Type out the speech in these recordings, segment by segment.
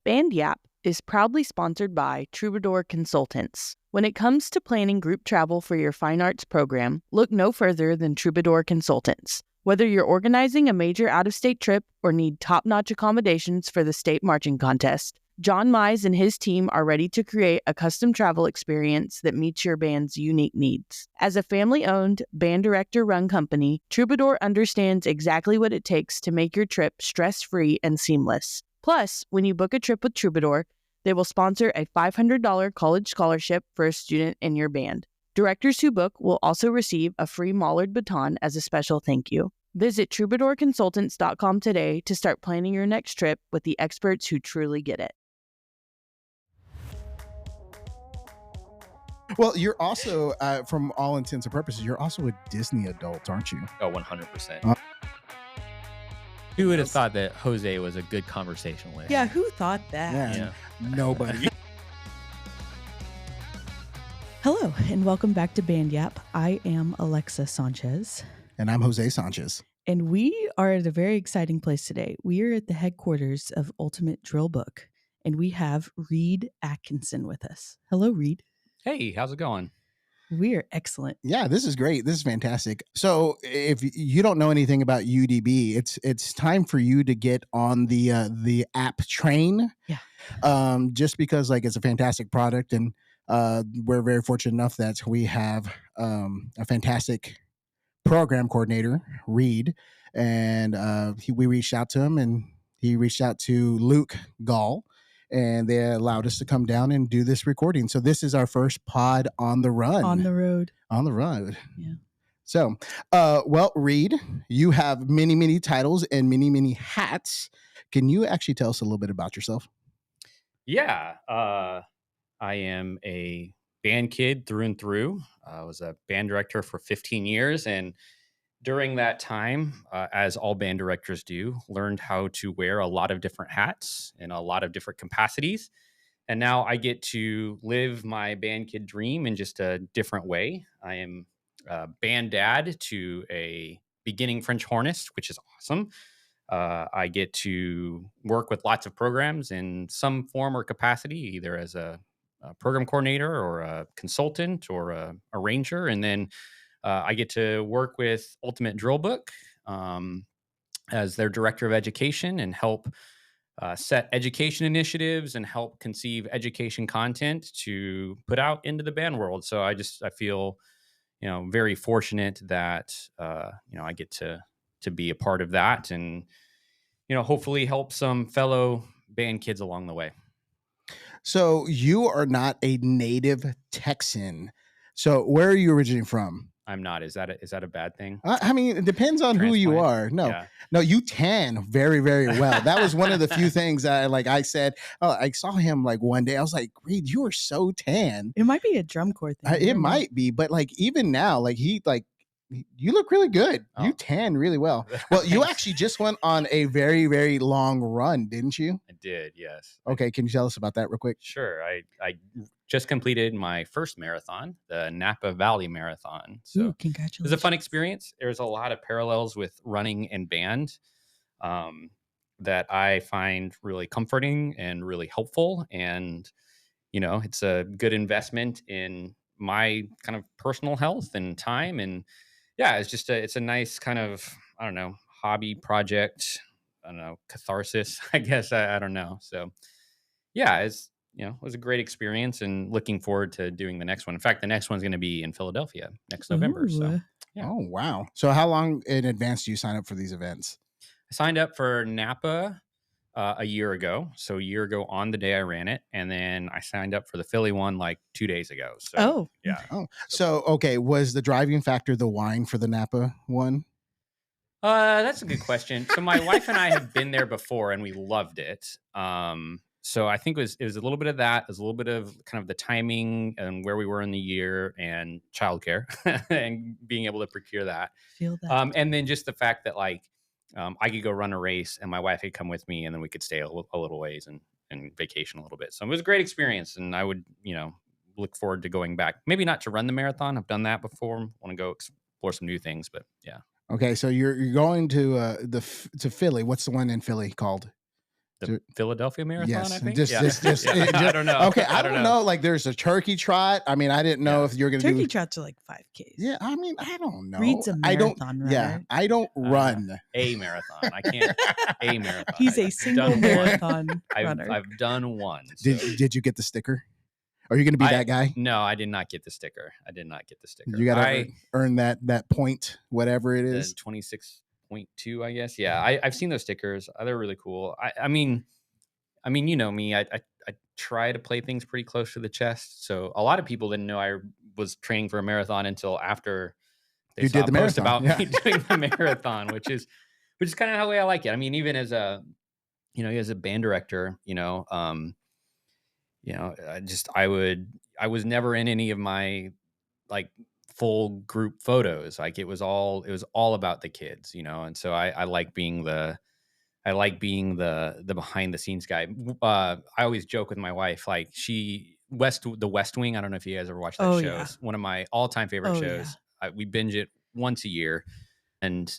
Band Yap is proudly sponsored by Troubadour Consultants. When it comes to planning group travel for your fine arts program, look no further than Troubadour Consultants. Whether you're organizing a major out-of-state trip or need top-notch accommodations for the state marching contest, John Mize and his team are ready to create a custom travel experience that meets your band's unique needs. As a family-owned, band director-run company, Troubadour understands exactly what it takes to make your trip stress-free and seamless. Plus, when you book a trip with Troubadour, they will sponsor a $500 college scholarship for a student in your band. Directors who book will also receive a free Mollard baton as a special thank you. Visit troubadourconsultants.com today to start planning your next trip with the experts who truly get it. Well, you're also, from all intents and purposes, you're also a Disney adult, aren't you? Oh, 100%. Who would have thought that Jose was a good conversationalist? Yeah, who thought that? Yeah. Nobody. Hello, and welcome back to Band Yap. I am Alexa Sanchez. And I'm Jose Sanchez. And we are at a very exciting place today. We are at the headquarters of Ultimate Drill Book, and we have Reid Atkinson with us. Hello, Reid. Hey, how's it going? We are excellent. Yeah, this is great. This is fantastic. So if you don't know anything about UDB, it's time for you to get on the app train. Yeah. Just because it's a fantastic product, and we're very fortunate enough that we have a fantastic program coordinator, Reid, and we reached out to him, and he reached out to Luke Gall, and they allowed us to come down and do this recording. So this is our first pod on the run. On the road. On the road. Yeah. So, well, Reid, you have many, many titles and many, many hats. Can you actually tell us a little bit about yourself? Yeah. I am a band kid through and through. I was a band director for 15 years. And during that time, as all band directors do, learned how to wear a lot of different hats in a lot of different capacities. And now I get to live my band kid dream in just a different way. I am a band dad to a beginning French hornist, which is awesome. I get to work with lots of programs in some form or capacity, either as a program coordinator or a consultant or a arranger. And then I get to work with Ultimate Drill Book as their director of education and help set education initiatives and help conceive education content to put out into the band world. So I feel, very fortunate that, I get to be a part of that and, hopefully help some fellow band kids along the way. So you are not a native Texan. So where are you originally from? I'm not. Is that a bad thing? I mean, it depends on who you are. No, you tan very, very well. That was one of the few things I said. Oh, I saw him one day. I was like, Reid, you are so tan. It might be a drum corps thing. It might be, but even now, you look really good. Oh. You tan really well. Well, you actually just went on a very, very long run, didn't you? I did, yes. Okay, can you tell us about that real quick? Sure. I just completed my first marathon, the Napa Valley Marathon. So Ooh, congratulations. it was a fun experience. There's a lot of parallels with running and band that I find really comforting and really helpful. And, it's a good investment in my kind of personal health and time. And yeah, it's a nice kind of, I don't know, hobby project. I don't know, catharsis, I guess. I don't know. So yeah, it was a great experience and looking forward to doing the next one. In fact, the next one's going to be in Philadelphia next November. Ooh. So yeah. Oh, wow. So how long in advance do you sign up for these events? I signed up for Napa a year ago. So a year ago on the day I ran it. And then I signed up for the Philly one 2 days ago. So yeah. Oh, so, okay. Was the driving factor the wine for the Napa one? That's a good question. So my wife and I have been there before and we loved it. So I think it was a little bit of that. It was a little bit of kind of the timing and where we were in the year and childcare and being able to procure that. Feel that. And then just the fact that I could go run a race and my wife could come with me and then we could stay a little ways and vacation a little bit. So it was a great experience. And I would, look forward to going back. Maybe not to run the marathon. I've done that before. Want to go explore some new things, but yeah. Okay. So you're going to Philly. What's the one in Philly called? the Philadelphia Marathon, yes, I think. just, I don't know. Okay, I don't know. Like, there's a turkey trot. I mean, I didn't know if you're going to do turkey trots are like 5Ks. Yeah, I mean, I don't know. Reid's a marathon runner. Yeah, I don't run a marathon. I can't a marathon. He's a single marathon runner. I've done one. So. Did you get the sticker? Are you going to be that guy? No, I did not get the sticker. You got to earn that point, whatever it is. 26.2, I guess. Yeah, I've seen those stickers. They're really cool. I mean, you know me. I try to play things pretty close to the chest. So a lot of people didn't know I was training for a marathon until after they saw a post about me doing the marathon, which is kind of how I like it. I mean, even as a band director, I was never in any of my like full group photos. Like it was all about the kids, and so I like being the behind the scenes guy. I always joke with my wife, like the West Wing. I don't know if you guys ever watched that show. Yeah. It's one of my all time favorite shows. Yeah. We binge it once a year, and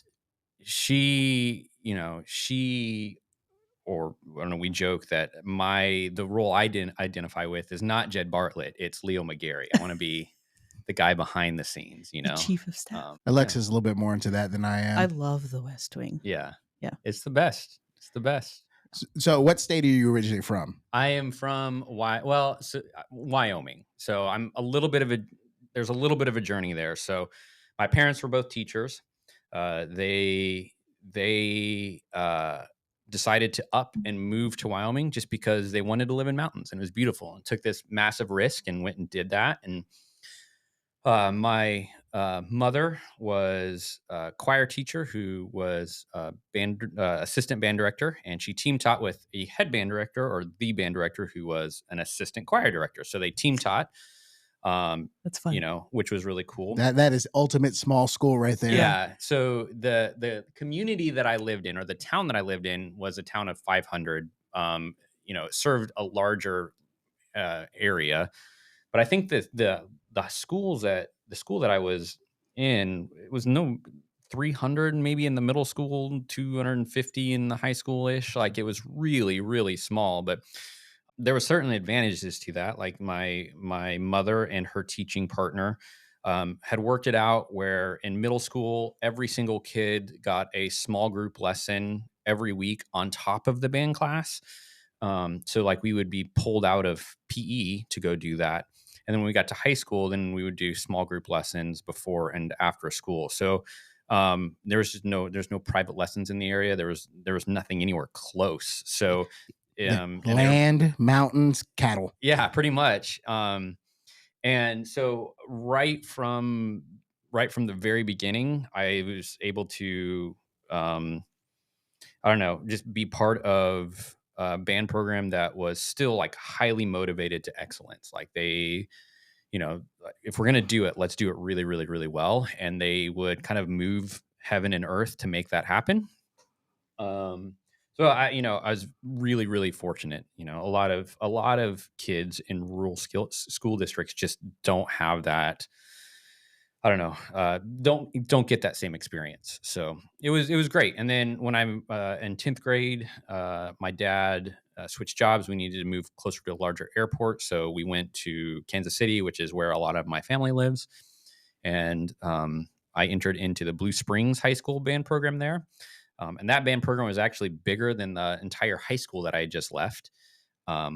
or I don't know, we joke that the role I didn't identify with is not Jed Bartlett. It's Leo McGarry. I want to be the guy behind the scenes, the chief of staff. Alexa's a little bit more into that than I am. I love the West Wing. Yeah. Yeah. It's the best. So what state are you originally from? I am from Wyoming. So I'm there's a little bit of a journey there. So my parents were both teachers. They decided to up and move to Wyoming just because they wanted to live in mountains and it was beautiful, and took this massive risk and went and did that. And my mother was a choir teacher who was a assistant band director, and she team taught with a head band director, or the band director, who was an assistant choir director. So they team taught. That's fun. Which was really cool. That is ultimate small school right there. Yeah. So the community that I lived in, or the town that I lived in, was a town of 500. It served a larger area, but I think that the school that I was in, it was 300 maybe in the middle school, 250 in the high school ish. Like it was really, really small, but there were certainly advantages to that. Like my mother and her teaching partner had worked it out where in middle school, every single kid got a small group lesson every week on top of the band class. So like we would be pulled out of PE to go do that. And then when we got to high school, then we would do small group lessons before and after school. So there's no private lessons in the area. There was nothing anywhere close. So land, mountains, cattle. Yeah, pretty much. And so right from the very beginning, I was able to, just be part of a band program that was still like highly motivated to excellence. Like they, if we're going to do it, let's do it really, really, really well. And they would kind of move heaven and earth to make that happen. So I was really, really fortunate. A lot of kids in rural school districts just don't have that. I don't know. Don't get that same experience. So it was great. And then when I'm in 10th grade, my dad switched jobs. We needed to move closer to a larger airport, so we went to Kansas City, which is where a lot of my family lives. And I entered into the Blue Springs High School band program there. And that band program was actually bigger than the entire high school that I had just left.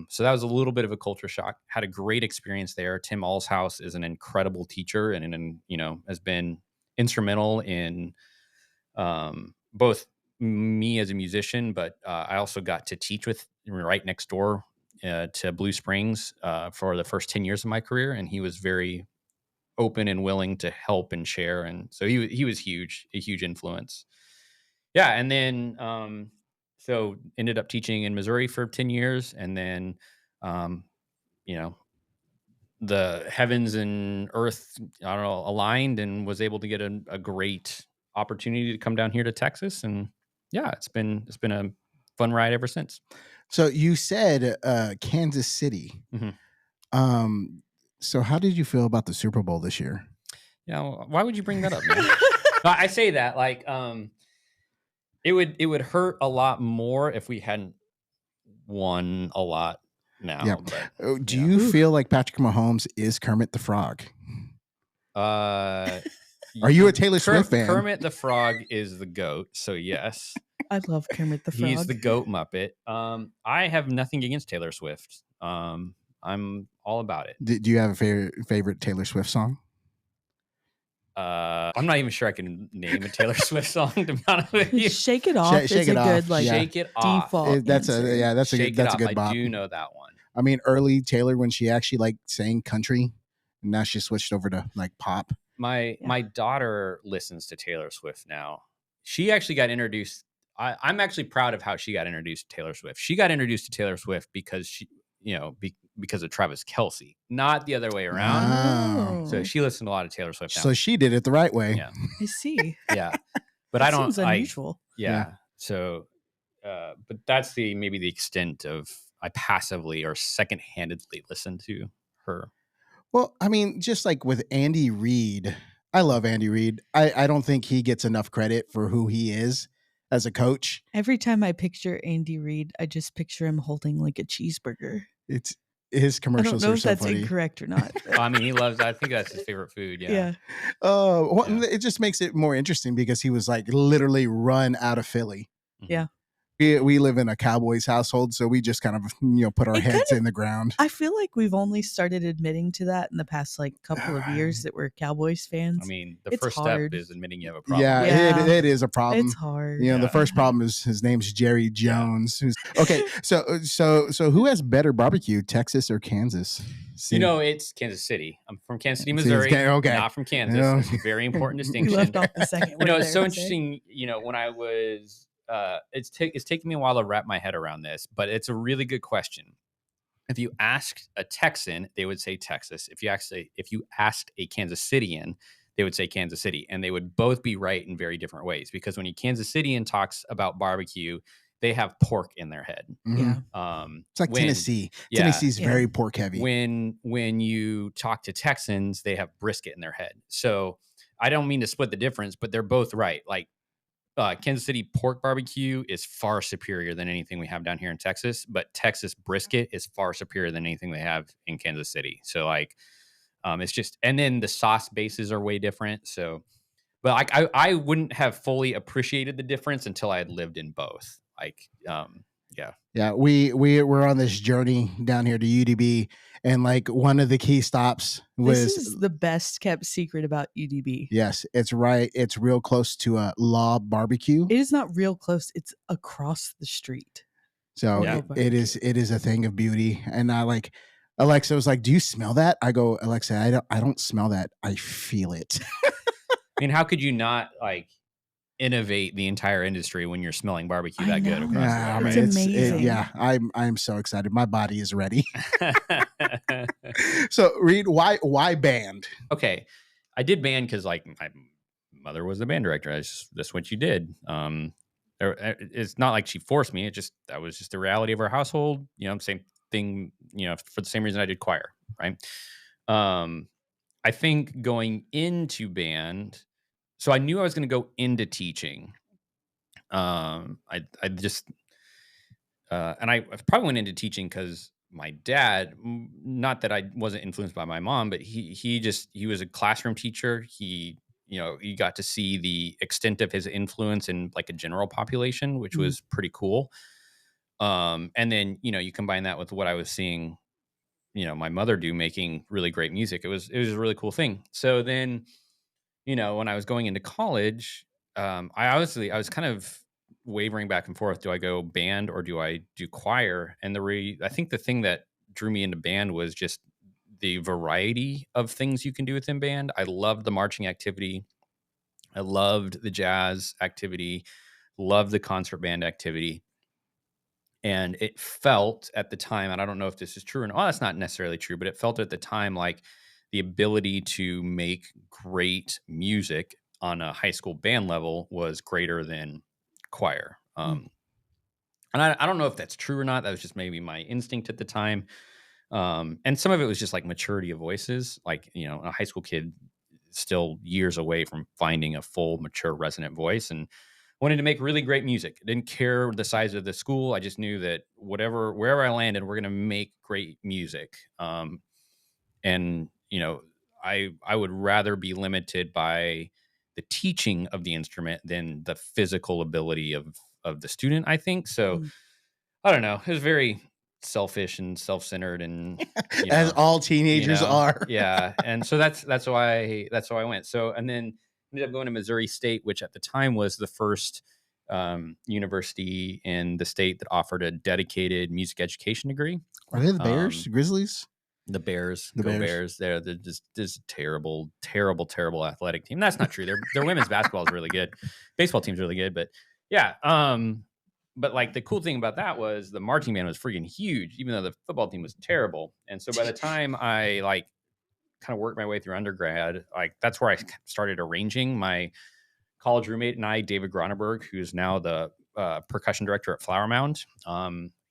So that was a little bit of a culture shock. Had a great experience there. Tim Allshouse is an incredible teacher and has been instrumental in both me as a musician, but I also got to teach with right next door to Blue Springs for the first 10 years of my career. And he was very open and willing to help and share. And so he was a huge influence. Yeah. And then, so ended up teaching in Missouri for 10 years. And then, the heavens and earth, aligned, and was able to get a great opportunity to come down here to Texas. And yeah, it's been a fun ride ever since. So you said, Kansas City. Mm-hmm. So how did you feel about the Super Bowl this year? Yeah. Why would you bring that up, man? I say that like, it would hurt a lot more if we hadn't won a lot now. Yeah. But Do you feel like Patrick Mahomes is Kermit the Frog? Are you a Taylor Swift fan? Kermit the Frog is the GOAT, so yes. I love Kermit the Frog. He's the GOAT Muppet. I have nothing against Taylor Swift. I'm all about it. Do you have a favorite Taylor Swift song? I'm not even sure I can name a Taylor Swift song, to be honest with you. Shake It Off is a good Shake It Off. default. That's a Shake good I bop. do know that one. I mean, early Taylor when she actually like sang country, and now she switched over to like pop. My daughter listens to Taylor Swift now. She actually got introduced. I'm actually proud of how she got introduced to Taylor Swift. She got introduced to Taylor Swift because she, because of Travis Kelce, not the other way around. Oh. So she listened to a lot of Taylor Swift now. So she did it the right way. Yeah. I see. Yeah. But I don't. Seems unusual. Yeah. So, but that's maybe the extent of I passively or second-handedly listen to her. Well, I mean, just like with Andy Reid, I love Andy Reid. I don't think he gets enough credit for who he is as a coach. Every time I picture Andy Reid, I just picture him holding like a cheeseburger. It's his commercials I don't know are if so that's funny. incorrect or not. I mean, I think that's his favorite food. Yeah. It just makes it more interesting because he was like literally run out of Philly. Yeah. We live in a Cowboys household, so we just kind of put our heads in the ground. I feel like we've only started admitting to that in the past like couple of years that we're Cowboys fans. I mean, it's first hard. step is admitting you have a problem. Yeah. It is a problem. It's hard. The first problem is his name's Jerry Jones. Okay, so who has better barbecue, Texas or Kansas? It's Kansas City. I'm from Kansas City, Missouri. Not from Kansas. It's a very important distinction. You left off the second one. It's so interesting. When I was, it's taken me a while to wrap my head around this, but it's a really good question. If you asked a Texan, they would say Texas. If you asked a Kansas Cityan, they would say Kansas City, and they would both be right in very different ways. Because when a Kansas Cityan talks about barbecue, they have pork in their head. Mm-hmm. Yeah. It's like Tennessee. Tennessee's very pork heavy. When you talk to Texans, they have brisket in their head. So I don't mean to split the difference, but they're both right. Like Kansas City pork barbecue is far superior than anything we have down here in Texas, but Texas brisket is far superior than anything they have in Kansas City. So it's just, and then the sauce bases are way different. So, but I wouldn't have fully appreciated the difference until I had lived in both. We're on this journey down here to UDB, and like one of the key stops was this is the best kept secret about UDB. Yes, it's right. It's real close to a Law Barbecue. It is not real close. It's across the street. So it is a thing of beauty. And Alexa was like, "Do you smell that?" I go, "Alexa, I don't smell that. I feel it." I mean, how could you not innovate the entire industry when you're smelling barbecue that good across the way? It's amazing. I'm so excited. My body is ready. So Reid, why band? Okay, I did band because my mother was the band director. That's what she did. It's not like she forced me. That was just the reality of our household. Same thing. For the same reason I did choir. Right. I think going into band. So I knew I was going to go into teaching. I probably went into teaching because my dad, not that I wasn't influenced by my mom, but he was a classroom teacher. He got to see the extent of his influence in like a general population, which was pretty cool. And then, you combine that with what I was seeing, my mother do, making really great music. It was a really cool thing. So then, when I was going into college, I was kind of wavering back and forth. Do I go band or do I do choir? And I think the thing that drew me into band was just the variety of things you can do within band. I loved the marching activity. I loved the jazz activity, loved the concert band activity. And it felt at the time, and I don't know if this is true or not, that's not necessarily true, but it felt at the time like the ability to make great music on a high school band level was greater than choir. And I don't know if that's true or not. That was just maybe my instinct at the time. And some of it was just like maturity of voices. Like, a high school kid still years away from finding a full, mature, resonant voice. And wanted to make really great music. I didn't care the size of the school. I just knew that wherever I landed, we're going to make great music. And I would rather be limited by the teaching of the instrument than the physical ability of the student, I think. So Mm. I don't know. It was very selfish and self-centered, and As all teenagers are. yeah. And so that's why I went. So, and then ended up going to Missouri State, which at the time was the first university in the state that offered a dedicated music education degree. Are they the Bears, Grizzlies? The Bears, The go Bears. Bears. They're just terrible, terrible, terrible athletic team. That's not true. Their women's basketball is really good. Baseball team's really good, but yeah. But like the cool thing about that was the marching band was freaking huge, even though the football team was terrible. And so by the time I like kind of worked my way through undergrad, like that's where I started arranging. My college roommate and I, David Gronenberg, who's now the percussion director at Flower Mound.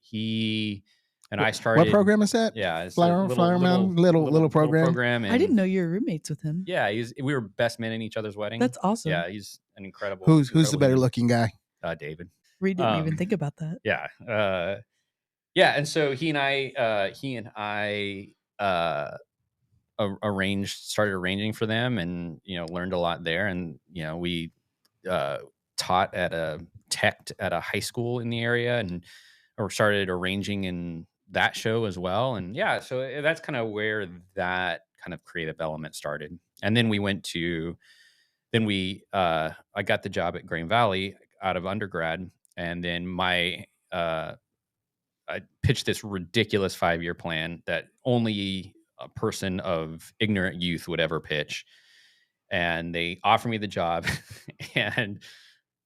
He and I started. What program is that? Yeah, it's Flower Mound, little program. I didn't know you were roommates with him. Yeah, we were best men in each other's wedding. That's awesome. Yeah, he's an incredible. Who's the better looking guy? David. Reid didn't even think about that. Yeah, yeah, and so he and I started arranging for them, and learned a lot there, and we taught at a high school in the area, and or started arranging in that show as well. And yeah, so that's kind of where that kind of creative element started. And then I got the job at Green Valley out of undergrad, and then I pitched this ridiculous 5-year plan that only a person of ignorant youth would ever pitch. And they offered me the job. And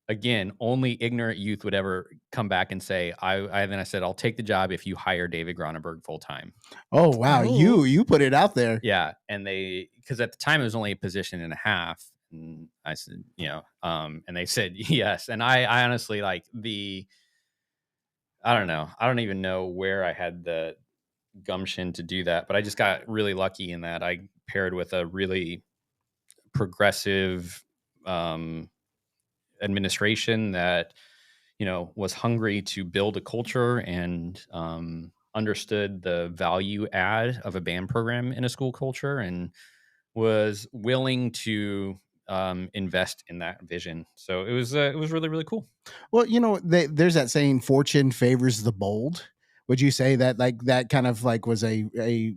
again, only ignorant youth would ever come back and say, then I said, I'll take the job if you hire David Gronenberg full time. Oh, wow. Oh. You put it out there. Yeah. And because at the time it was only a position and a half. And I said, and they said, yes. And I honestly I don't know. I don't even know where I had the gumption to do that, but I just got really lucky in that I paired with a really progressive administration that was hungry to build a culture and understood the value add of a band program in a school culture, and was willing to invest in that vision. So it was really, really cool. Well, there's that saying, fortune favors the bold. Would you say that that kind of was a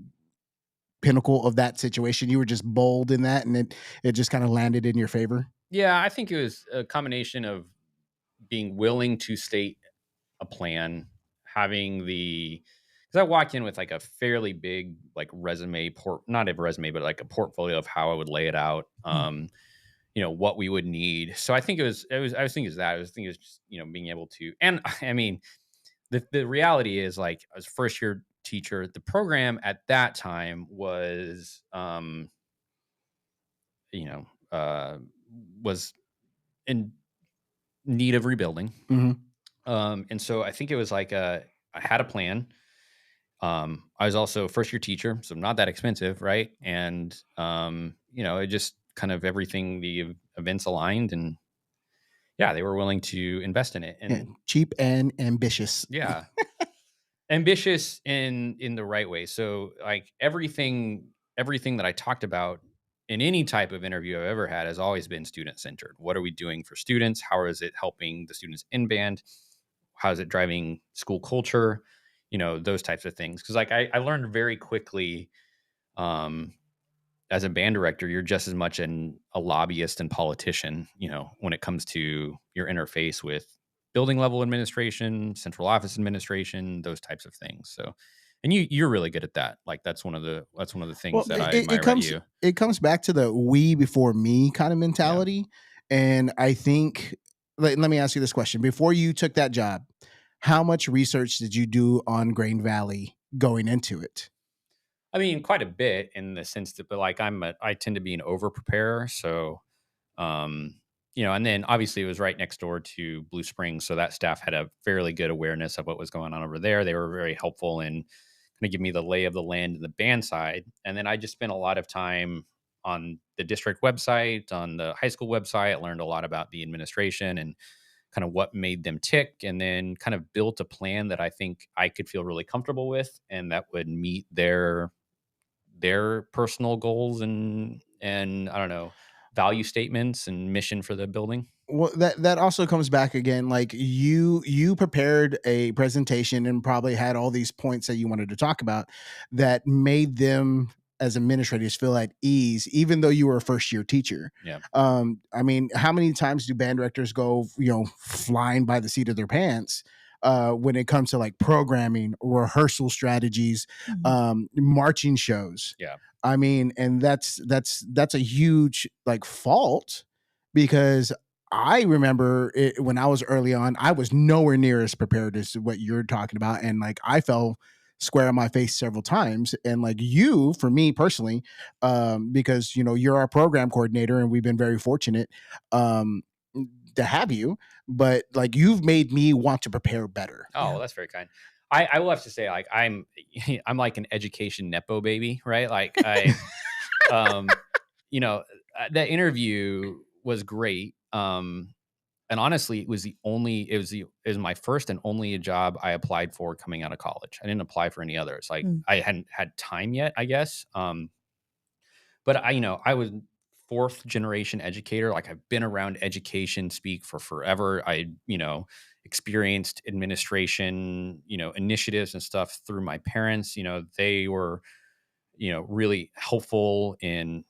pinnacle of that situation? You were just bold in that, and it just kind of landed in your favor? Yeah, I think it was a combination of being willing to state a plan, because I walked in with like a fairly big resume, not a resume, but like a portfolio of how I would lay it out. What we would need. So I think I was thinking it was just, being able to, and I mean, the reality is like, I was a first year teacher. The program at that time was, was in need of rebuilding. Mm-hmm. And so I think it was like, I had a plan. I was also a first year teacher, so not that expensive. Right. And, it just kind of everything, the events aligned, and yeah, they were willing to invest in it. And cheap and ambitious. Yeah. Ambitious in the right way. So like everything that I talked about in any type of interview I've ever had has always been student centered. What are we doing for students? How is it helping the students in band? How is it driving school culture? Those types of things. Cause like I learned very quickly, as a band director, you're just as much a lobbyist and politician, when it comes to your interface with building level administration, central office administration, those types of things. So, and you're really good at that. Like that's one of the things that I admire about you. It comes back to the we before me kind of mentality. Yeah. And I think, let me ask you this question. Before you took that job, how much research did you do on Green Valley going into it? I mean, quite a bit, in the sense that, but like I tend to be an over preparer. So, and then obviously it was right next door to Blue Springs. So that staff had a fairly good awareness of what was going on over there. They were very helpful in kind of give me the lay of the land and the band side. And then I just spent a lot of time on the district website, on the high school website. I learned a lot about the administration, and kind of what made them tick, and then kind of built a plan that I think I could feel really comfortable with and that would meet their personal goals and I don't know, value statements and mission for the building. Well, that also comes back again. Like you prepared a presentation and probably had all these points that you wanted to talk about that made them as administrators feel at ease, even though you were a first year teacher. Yeah. I mean, how many times do band directors go, flying by the seat of their pants? When it comes to like programming, rehearsal strategies, marching shows. Yeah. I mean, and that's a huge like fault, because I remember it, when I was early on, I was nowhere near as prepared as what you're talking about. And like, I fell square on my face several times. And like you, for me personally, because, you're our program coordinator and we've been very fortunate, to have you, but like, you've made me want to prepare better. Oh, well, that's very kind. I will have to say, like, I'm like an education nepo baby, right? Like um, that interview was great. And honestly, it was my first and only job I applied for coming out of college. I didn't apply for any others. Like I hadn't had time yet, I guess. But I was fourth generation educator. Like I've been around education speak for forever. Experienced administration, initiatives and stuff through my parents. They were, really helpful in,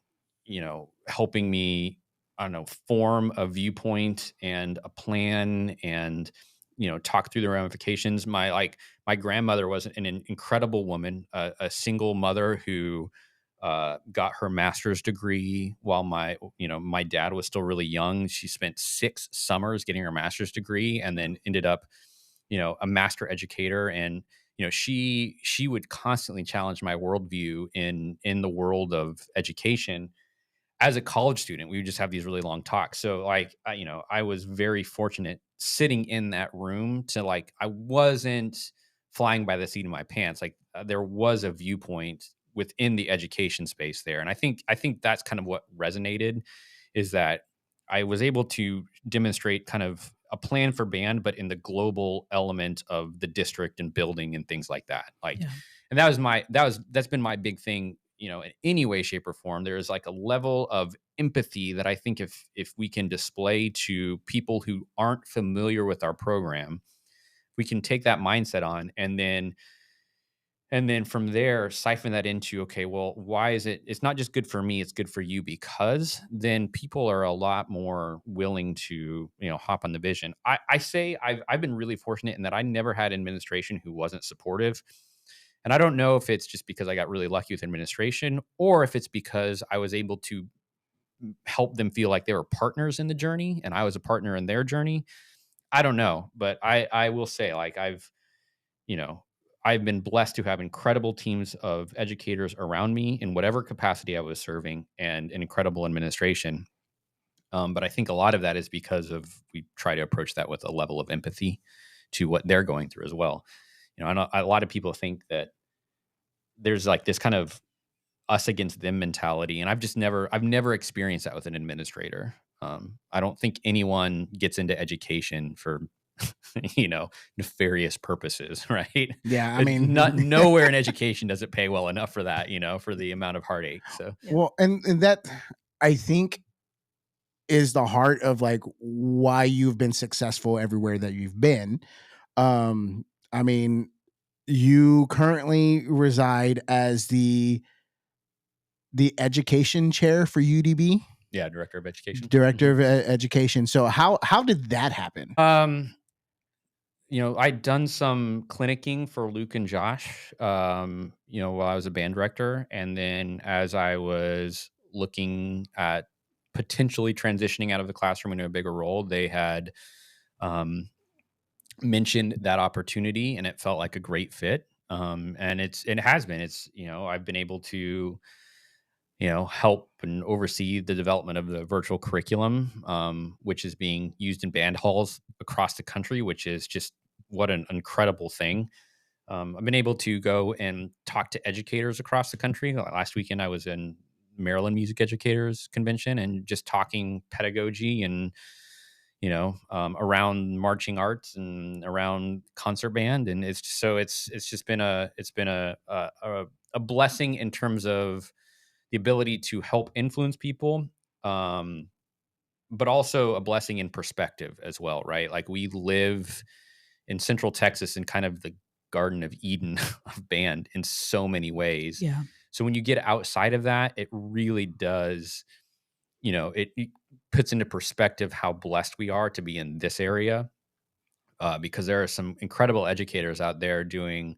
helping me, I don't know, form a viewpoint and a plan and, talk through the ramifications. My grandmother was an incredible woman, a single mother who got her master's degree while my dad was still really young. She spent 6 summers getting her master's degree and then ended up, a master educator. And, she would constantly challenge my worldview in the world of education. As a college student, we would just have these really long talks. So like, I was very fortunate sitting in that room to like, I wasn't flying by the seat of my pants. Like there was a viewpoint within the education space there. And I think that's kind of what resonated, is that I was able to demonstrate kind of a plan for band, but in the global element of the district and building and things like that. Like, and that's been my big thing, in any way, shape, or form. There is like a level of empathy that I think if we can display to people who aren't familiar with our program, we can take that mindset on and then from there siphon that into, okay, well, why is it's not just good for me, it's good for you, because then people are a lot more willing to, hop on the vision. I say I've been really fortunate in that I never had administration who wasn't supportive. And I don't know if it's just because I got really lucky with administration or if it's because I was able to help them feel like they were partners in the journey and I was a partner in their journey. I don't know, but I will say, like, you know, I've been blessed to have incredible teams of educators around me in whatever capacity I was serving, and an incredible administration. But I think a lot of that is because of we try to approach that with a level of empathy to what they're going through as well. I know a lot of people think that there's like this kind of us against them mentality, and I've never experienced that with an administrator. I don't think anyone gets into education for nefarious purposes, right? Yeah, I mean, not nowhere in education does it pay well enough for that, for the amount of heartache. So well, and that, I think, is the heart of like why you've been successful everywhere that you've been. I mean, you currently reside as the education chair for UDB. yeah, director of education. Director of education. So how did that happen? I'd done some clinicking for Luke and Josh, while I was a band director. And then as I was looking at potentially transitioning out of the classroom into a bigger role, they had mentioned that opportunity and it felt like a great fit. And it has been. I've been able to help and oversee the development of the virtual curriculum, which is being used in band halls across the country, which is just what an incredible thing. I've been able to go and talk to educators across the country. Last weekend, I was in Maryland Music Educators Convention and just talking pedagogy and, around marching arts and around concert band. And it's just been a blessing in terms of the ability to help influence people. But also a blessing in perspective as well, right? Like we live in Central Texas in kind of the Garden of Eden of band in so many ways. Yeah. So when you get outside of that, it really does, it puts into perspective how blessed we are to be in this area, because there are some incredible educators out there doing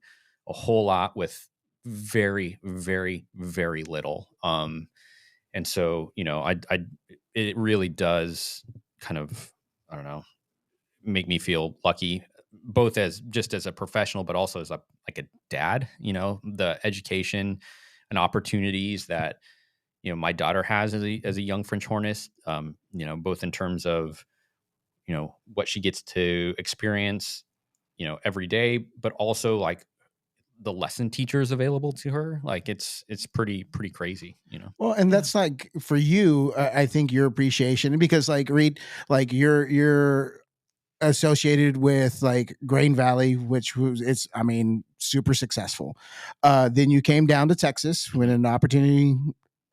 a whole lot with very, very, very little. And so, it really does kind of, I don't know, make me feel lucky, both as a professional, but also as like a dad. The education and opportunities that my daughter has as a young French hornist. Both in terms of what she gets to experience every day, but also like the lesson teachers available to her. Like it's pretty crazy. Well, and that's like for you, I think your appreciation, because like Reid, like you're associated with like Grain Valley, which it's I mean super successful. Then you came down to Texas when an opportunity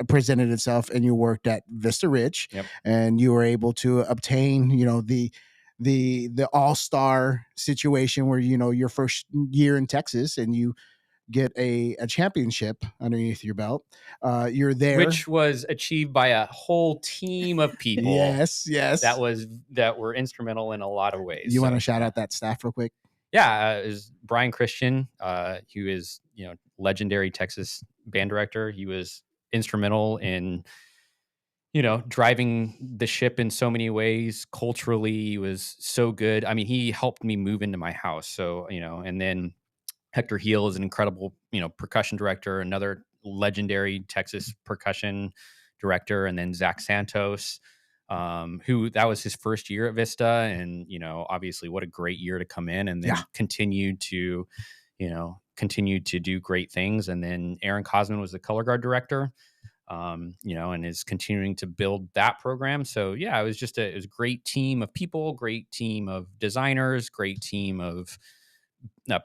presented itself, and you worked at Vista Ridge, Yep. and you were able to obtain the all-star situation where your first year in Texas, and you get a championship underneath your belt. You're there, which was achieved by a whole team of people. yes that were instrumental in a lot of ways. You want to shout out that staff real quick? Yeah, is Brian Christian, who is legendary Texas band director. He was instrumental in driving the ship in so many ways. Culturally, he was so good. I mean, he helped me move into my house. So and then Hector Heel is an incredible percussion director, another legendary Texas percussion director, and then Zach Santos, who that was his first year at Vista, and obviously what a great year to come in, and then continue to do great things. And then Aaron Cosman was the color guard director, and is continuing to build that program. So yeah, it was a great team of people, great team of designers, great team of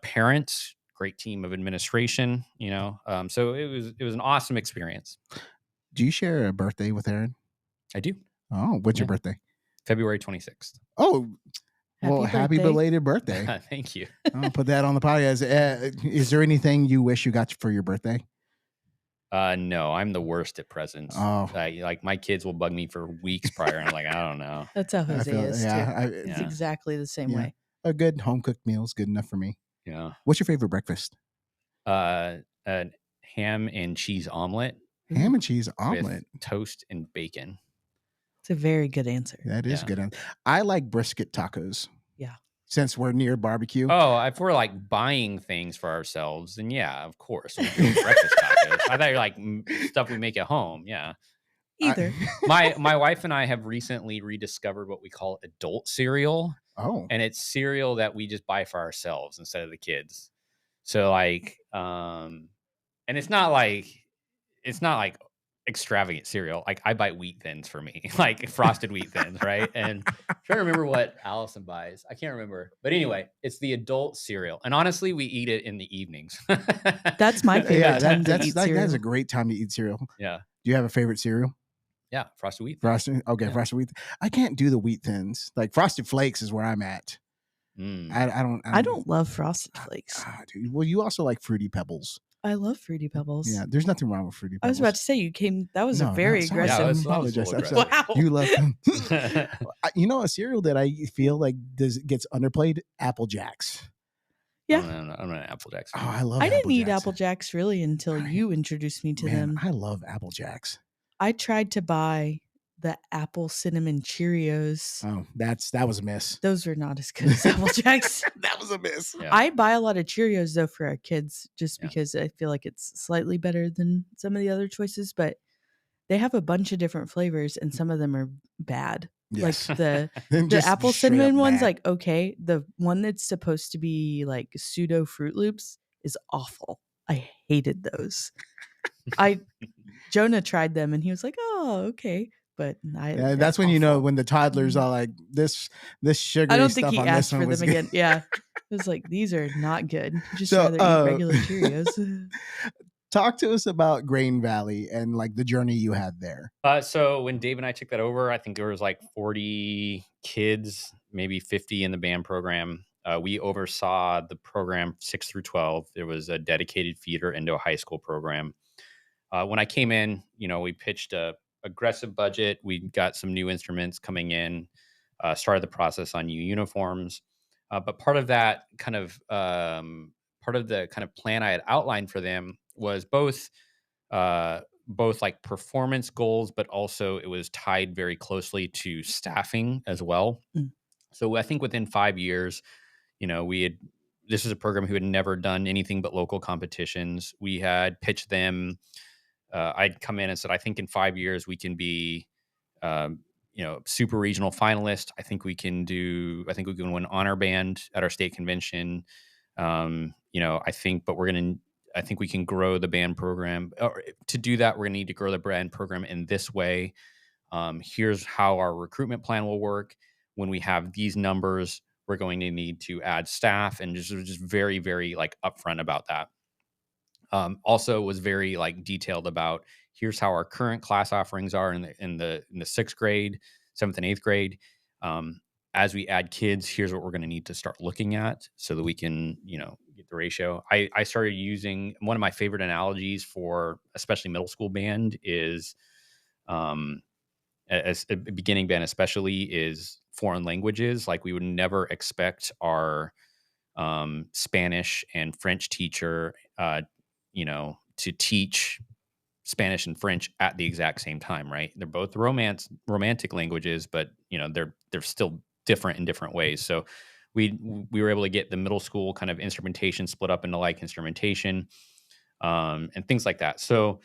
parents, great team of administration. So it was an awesome experience. Do you share a birthday with Aaron? I do. Oh, what's your birthday? February 26th. Oh, well, happy belated birthday. Thank you. I'll put that on the podcast. Is there anything you wish you got for your birthday? No, I'm the worst at presents. Oh. Like my kids will bug me for weeks prior. And I'm like, I don't know. That's how Jose is too. It's Yeah. exactly the same way. A good home cooked meal is good enough for me. Yeah. What's your favorite breakfast? A ham and cheese omelet. Ham and cheese omelet. With toast and bacon. It's a very good answer. That is good. I like brisket tacos. Yeah. Since we're near barbecue. Oh, if we're like buying things for ourselves, then yeah, of course. We'll do breakfast tacos. I thought you're like stuff we make at home. Yeah. Either. My wife and I have recently rediscovered what we call adult cereal. Oh. And it's cereal that we just buy for ourselves instead of the kids. So like, and it's not like extravagant cereal. Like I buy Wheat Thins for me, like frosted Wheat Thins, right? And I'm trying to remember what Allison buys. I can't remember. But anyway, it's the adult cereal. And honestly, we eat it in the evenings. That's my favorite time to eat cereal. That's a great time to eat cereal. Yeah. Do you have a favorite cereal? Yeah, frosted wheat. Frosted. Okay, yeah. Frosted wheat. I can't do the Wheat Thins. Like Frosted Flakes is where I'm at. I don't love Frosted Flakes. Dude. Well, you also like Fruity Pebbles. I love Fruity Pebbles. Yeah, there's nothing wrong with Fruity Pebbles. I was about to say that was a very aggressive. Wow. You love them. A cereal that I feel like gets underplayed, Apple Jacks. Yeah. I'm an Apple Jacks. Oh, I love. I didn't eat Apple Jacks really until you introduced me to them. I love Apple Jacks. I tried to buy the apple cinnamon Cheerios. Oh, that was a miss. Those were not as good as Apple Jacks. That was a miss. Yeah. I buy a lot of Cheerios though for our kids, just because I feel like it's slightly better than some of the other choices, but they have a bunch of different flavors and some of them are bad. Yes. Like the apple cinnamon one's like okay. The one that's supposed to be like pseudo Fruit Loops is awful. I hated those. Jonah tried them and he was like, oh, okay. but Yeah, they're that's when you know awful. when the toddlers are like this I sugary don't think stuff he on this asked one for was them good. again. Yeah. It was like, these are not good. Just So rather eat regular Cheerios. talk to us about Grain Valley and like the journey you had there. So when Dave and I took that over, I think there was like 40 kids, maybe 50 in the band program. We oversaw the program 6 through 12. There was a dedicated feeder into a high school program. When I came in, we pitched a aggressive budget. We got some new instruments coming in, started the process on new uniforms. But part of the kind of plan I had outlined for them was both like performance goals, but also it was tied very closely to staffing as well. Mm. So I think within 5 years, this is a program who had never done anything but local competitions. We had pitched them. I'd come in and said, I think in 5 years we can be, super regional finalist. I think we can win honor band at our state convention. I think we can grow the band program. Or to do that, we're going to need to grow the band program in this way. Here's how our recruitment plan will work. When we have these numbers, we're going to need to add staff, and just very, very like upfront about that. Also was very like detailed about here's how our current class offerings are in the sixth grade, seventh and eighth grade. As we add kids, here's what we're going to need to start looking at so that we can, get the ratio. I started using one of my favorite analogies for especially middle school band is, as a beginning band especially, is foreign languages. Like we would never expect our Spanish and French teacher, to teach Spanish and French at the exact same time, right? They're both romantic languages, but they're still different in different ways. So we were able to get the middle school kind of instrumentation split up into like instrumentation, and things like that. So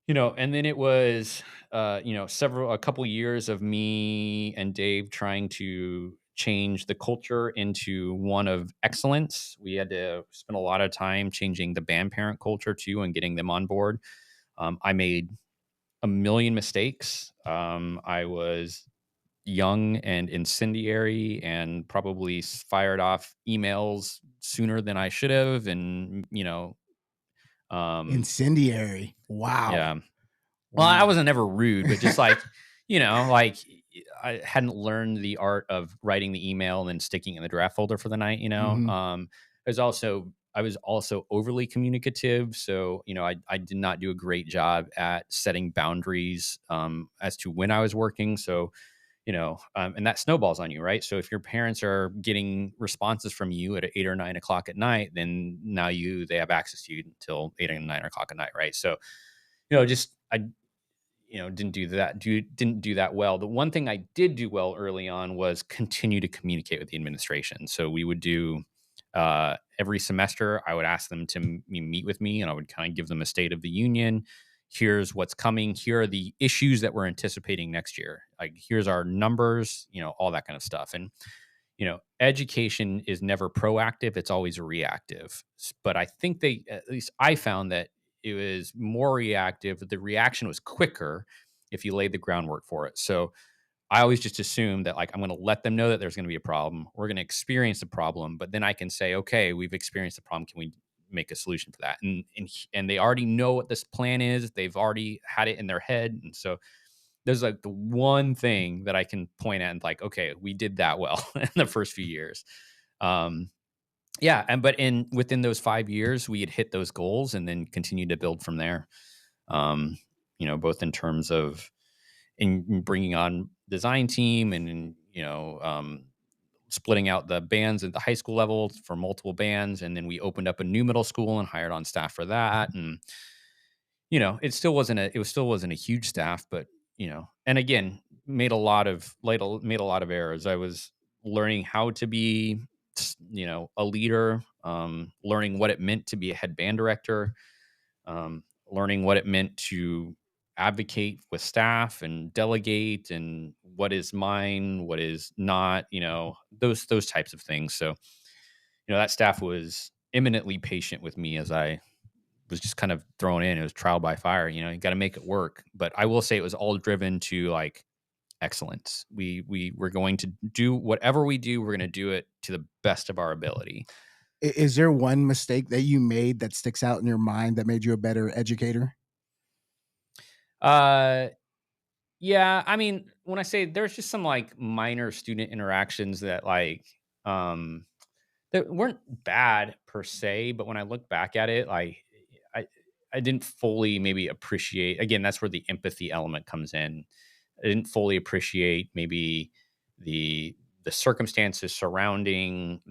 and then it was a couple years of me and Dave trying to change the culture into one of excellence. We had to spend a lot of time changing the band parent culture too and getting them on board. I made a million mistakes. I was young and incendiary and probably fired off emails sooner than I should have. And, Incendiary. Wow. yeah. Well, I wasn't ever rude, but just like, like I hadn't learned the art of writing the email and then sticking it in the draft folder for the night, Mhm. I was also overly communicative. So, I did not do a great job at setting boundaries, as to when I was working. So, and that snowballs on you, right? So if your parents are getting responses from you at 8 or 9 o'clock at night, then now they have access to you until 8 or 9 o'clock at night, right? So, I didn't do that well. The one thing I did do well early on was continue to communicate with the administration. So we would do, every semester I would ask them to meet with me, and I would kind of give them a state of the union. Here's what's coming. Here are the issues that we're anticipating next year. Like here's our numbers, all that kind of stuff. And education is never proactive, it's always reactive. But I think at least I found that it was more reactive. The reaction was quicker if you laid the groundwork for it. So I always just assume that like I'm going to let them know that there's going to be a problem. We're going to experience the problem, but then I can say, okay, we've experienced the problem. Can we make a solution for that? And they already know what this plan is. They've already had it in their head, and so there's like the one thing that I can point at and like, okay, we did that well in the first few years. Yeah. But within those 5 years, we had hit those goals and then continued to build from there. Both in terms of in bringing on design team and, splitting out the bands at the high school level for multiple bands. And then we opened up a new middle school and hired on staff for that. And, it still wasn't a huge staff, but, and again, made a lot of errors. I was learning how to be, a leader, learning what it meant to be a head band director, learning what it meant to advocate with staff and delegate and what is mine, what is not, those types of things. So, that staff was eminently patient with me as I was just kind of thrown in. It was trial by fire. You got to make it work. But I will say it was all driven to like excellence. We were going to do whatever we do. We're going to do it to the best of our ability. Is there one mistake that you made that sticks out in your mind that made you a better educator? Uh, yeah. I mean, when I say there's just some like minor student interactions that like, that weren't bad per se, but when I look back at it, like I I didn't fully maybe appreciate. Again, that's where the empathy element comes in. I didn't fully appreciate maybe the the circumstances surrounding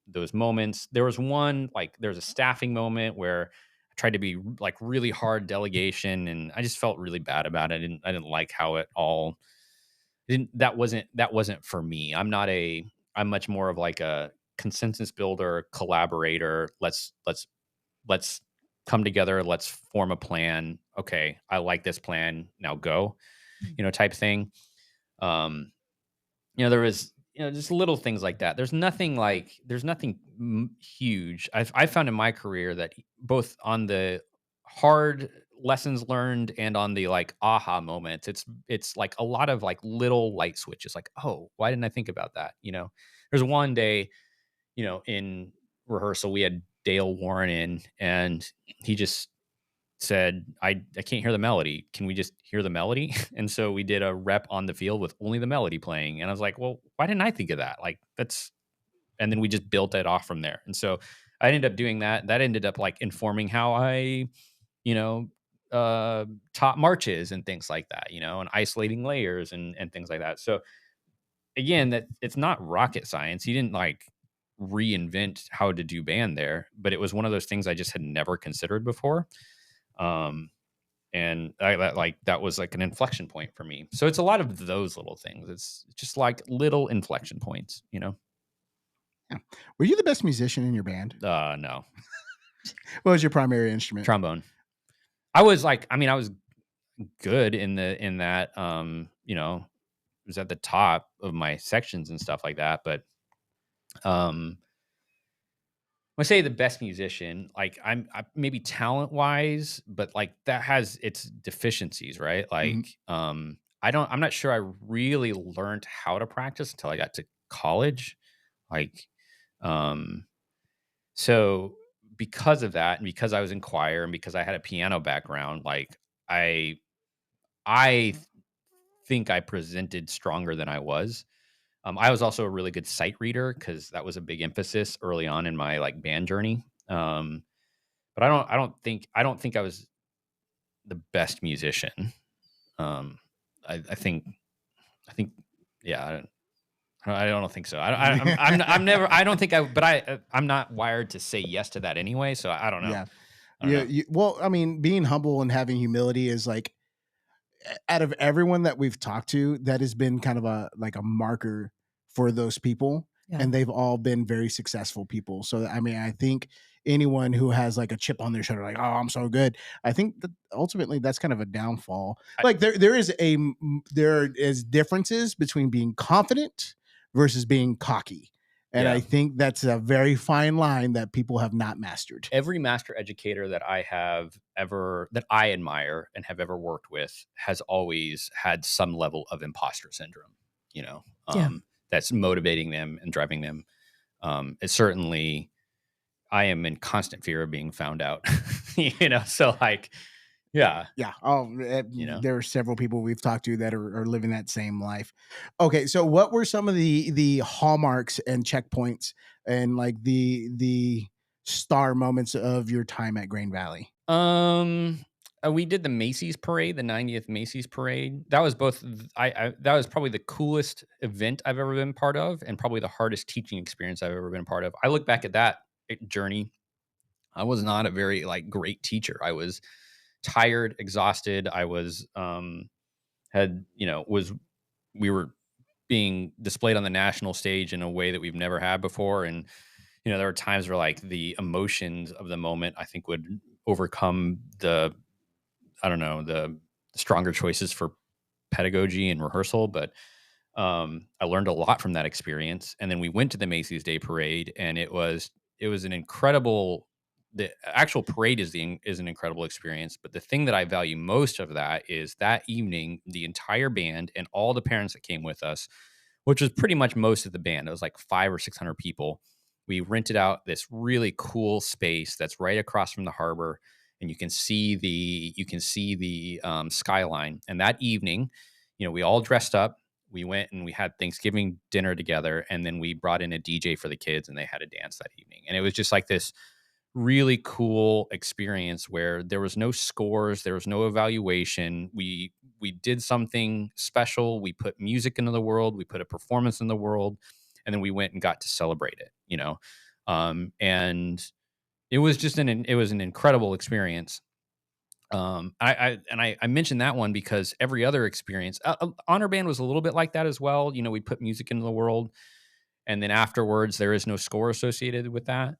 those moments. There was one like there's a staffing moment where I tried to be like really hard delegation, and I just felt really bad about it. I didn't like how it all didn't that wasn't for me. I'm much more of like a consensus builder, collaborator. Let's come together, let's form a plan. Okay, I like this plan. Now go, type thing. Um, there was, just little things like that. There's nothing huge. I found in my career that both on the hard lessons learned and on the like aha moments, it's like a lot of like little light switches. Like, oh, why didn't I think about that? There's one day, in rehearsal, we had Dale Warren in, and he just said, I can't hear the melody. Can we just hear the melody? And so we did a rep on the field with only the melody playing. And I was like, well, why didn't I think of that? Like and then we just built it off from there. And so I ended up doing that. That ended up like informing how I, you know, taught marches and things like that, and isolating layers and things like that. So again, that it's not rocket science. He didn't like reinvent how to do band there, but it was one of those things I just had never considered before. Um, and that was like an inflection point for me. So it's a lot of those little things. It's just like little inflection points. Yeah. Were you the best musician in your band? No. What was your primary instrument? Trombone. I was good in that, was at the top of my sections and stuff like that. But, when I say the best musician, like I maybe talent wise, but like that has its deficiencies, right? Like, Mhm. I'm not sure I really learned how to practice until I got to college. Like, um, so because of that, and because I was in choir, and because I had a piano background, like I, I think I presented stronger than I was. I was also a really good sight reader because that was a big emphasis early on in my like band journey. But I don't think I was the best musician. Um, I think, yeah, I don't think so. I'm never. I don't think I. But I'm not wired to say yes to that anyway. So I don't know. Yeah. I don't Yeah. know. Well, I mean, being humble and having humility is like, out of everyone that we've talked to, that has been kind of a marker for those people. Yeah. And they've all been very successful people. So, I mean, I think anyone who has like a chip on their shoulder, like, oh, I'm so good. I think that ultimately that's kind of a downfall. Like there is differences between being confident versus being cocky. And Yeah. I think that's a very fine line that people have not mastered. Every master educator that I admire and have ever worked with has always had some level of imposter syndrome, Yeah. that's motivating them and driving them. It's certainly, I am in constant fear of being found out, so like, yeah, Yeah. Oh, there are several people we've talked to that are living that same life. Okay, so what were some of the hallmarks and checkpoints and like the star moments of your time at Grain Valley? We did the Macy's parade, the 90th Macy's parade. That was both. That was probably the coolest event I've ever been part of, and probably the hardest teaching experience I've ever been part of. I look back at that journey. I was not a very like great teacher. I was tired, exhausted. I was had was we were being displayed on the national stage in a way that we've never had before, and there were times where like the emotions of the moment I think would overcome the I don't know the stronger choices for pedagogy and rehearsal. But I learned a lot from that experience, and then we went to the Macy's Day Parade, and it was an incredible the actual parade is an incredible experience. But the thing that I value most of that is that evening, the entire band and all the parents that came with us, which was pretty much most of the band. It was like 500 or 600 people. We rented out this really cool space that's right across from the harbor, and you can see the skyline. And that evening, we all dressed up. We went and we had Thanksgiving dinner together, and then we brought in a DJ for the kids, and they had a dance that evening. And it was just like this really cool experience where there was no scores, there was no evaluation. We did something special. We put music into the world, we put a performance in the world, and then we went and got to celebrate it. And it was just an incredible experience. I mentioned that one because every other experience, Honor Band was a little bit like that as well. We put music into the world, and then afterwards there is no score associated with that.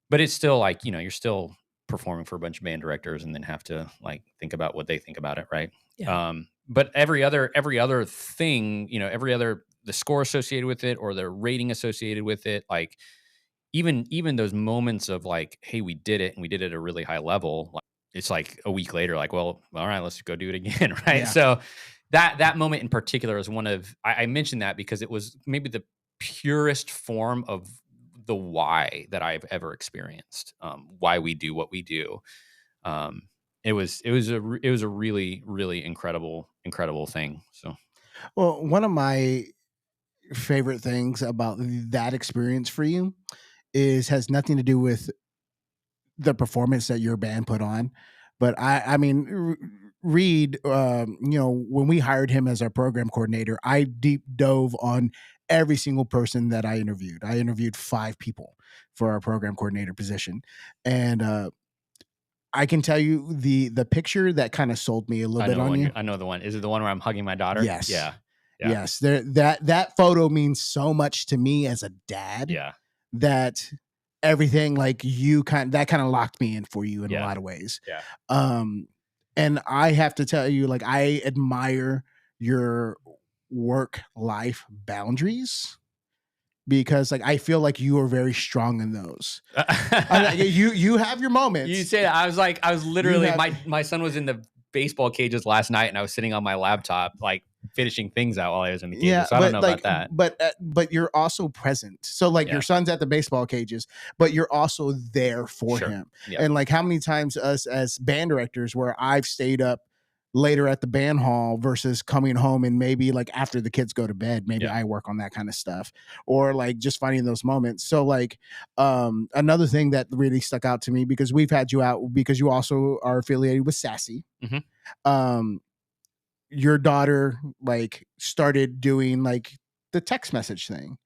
But it's still like, you're still performing for a bunch of band directors and then have to like think about what they think about it. Right. Yeah. But every other thing, the score associated with it or the rating associated with it, like even those moments of like, hey, we did it and we did it at a really high level. Like, it's like a week later, like, well, all right, let's go do it again. Right. Yeah. So that moment in particular is one of, I mentioned that because it was maybe the purest form of the why that I've ever experienced, why we do what we do. It was a really, really incredible thing. So, Well, one of my favorite things about that experience for you has nothing to do with the performance that your band put on, but I mean, Reid, when we hired him as our program coordinator, I deep dove on every single person that I interviewed. I interviewed 5 people for our program coordinator position, and I can tell you the picture that kind of sold me a little bit on you. I know the one. Is it the one where I'm hugging my daughter? Yes. Yeah. Yes. That photo means so much to me as a dad. Yeah. That everything like that kind of locked me in for you in a lot of ways. Yeah. And I have to tell you, like, I admire your work-life boundaries because, like, I feel like you are very strong in those. You have your moments. You say that. I was literally, my son was in the baseball cages last night, and I was sitting on my laptop, like, finishing things out while I was in the cages. Yeah, so I don't know about that. But you're also present. So like your son's at the baseball cages, but you're also there for him. Yeah. And like how many times us as band directors where I've stayed up later at the band hall versus coming home and maybe like after the kids go to bed, maybe I work on that kind of stuff or like just finding those moments. So like another thing that really stuck out to me because we've had you out because you also are affiliated with Sassy. Mm-hmm. Your daughter like started doing like the text message thing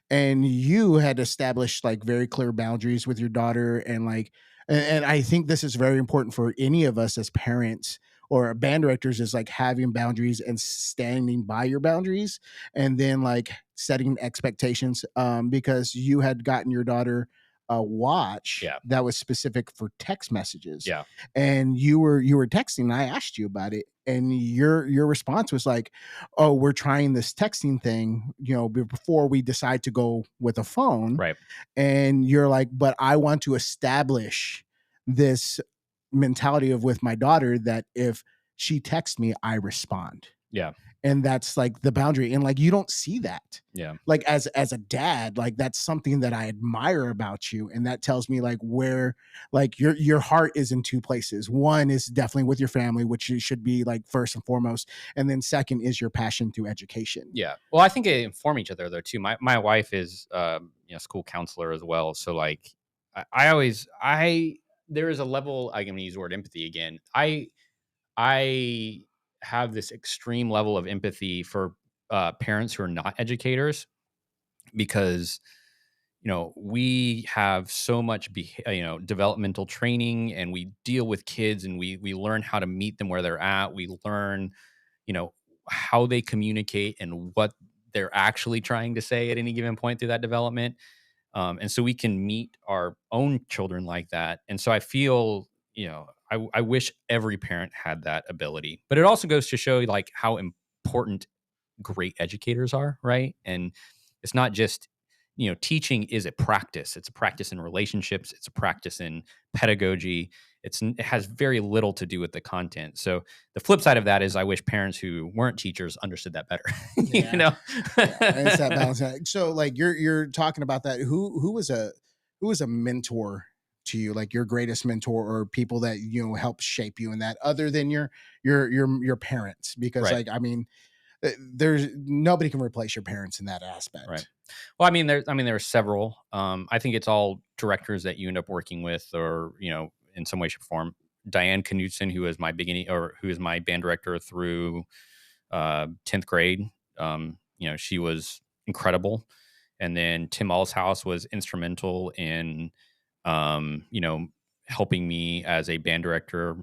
and you had established like very clear boundaries with your daughter and like and I think this is very important for any of us as parents or band directors is like having boundaries and standing by your boundaries and then like setting expectations because you had gotten your daughter a watch that was specific for text messages. Yeah. And you were texting and I asked you about it and your response was like, oh, we're trying this texting thing, before we decide to go with a phone. Right. And you're like, but I want to establish this mentality of with my daughter that if she texts me, I respond. Yeah. And that's like the boundary. And like, you don't see that. Yeah. Like as a dad, like that's something that I admire about you. And that tells me like where like your heart is in 2 places. One is definitely with your family, which should be like first and foremost. And then second is your passion through education. Yeah. Well, I think they inform each other though too. My wife is school counselor as well. So like there is a level, I'm going to use the word empathy again. I have this extreme level of empathy for parents who are not educators because, we have so much, developmental training and we deal with kids and we learn how to meet them where they're at. We learn, how they communicate and what they're actually trying to say at any given point through that development. And so we can meet our own children like that. And so I feel, I wish every parent had that ability, but it also goes to show like how important great educators are. Right. And it's not just, teaching is a practice. It's a practice in relationships. It's a practice in pedagogy. It has very little to do with the content. So the flip side of that is I wish parents who weren't teachers understood that better. Yeah. It's that balance. So like you're talking about that. Who was a mentor to you, like your greatest mentor or people that help shape you in that, other than your parents? Because Right. like, I mean, there's nobody can replace your parents in that aspect. Right. Well, there are several. I think it's all directors that you end up working with, or in some way, shape, or form. Diane Knudsen, who is my band director through 10th grade. She was incredible. And then Tim Allshouse was instrumental in, helping me as a band director,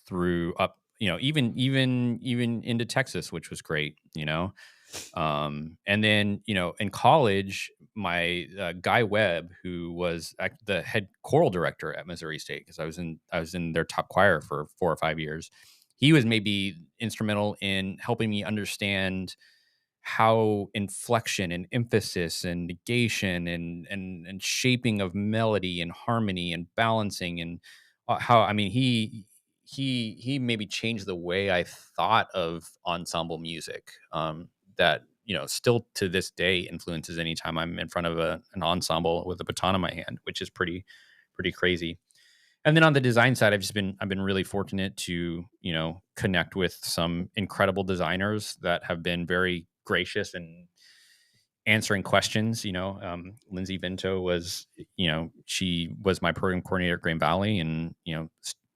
through up, even into Texas, which was great, and then, in college, my Guy Webb, who was the head choral director at Missouri State, because I was in their top choir for 4 or 5 years. He was maybe instrumental in helping me understand how inflection and emphasis and negation and shaping of melody and harmony and balancing, and how, he maybe changed the way I thought of ensemble music, that still to this day influences anytime I'm in front of an ensemble with a baton in my hand, which is pretty crazy. And then on the design side, I've been really fortunate to connect with some incredible designers that have been very gracious and answering questions. Lindsay Vento was, she was my program coordinator at Green Valley, and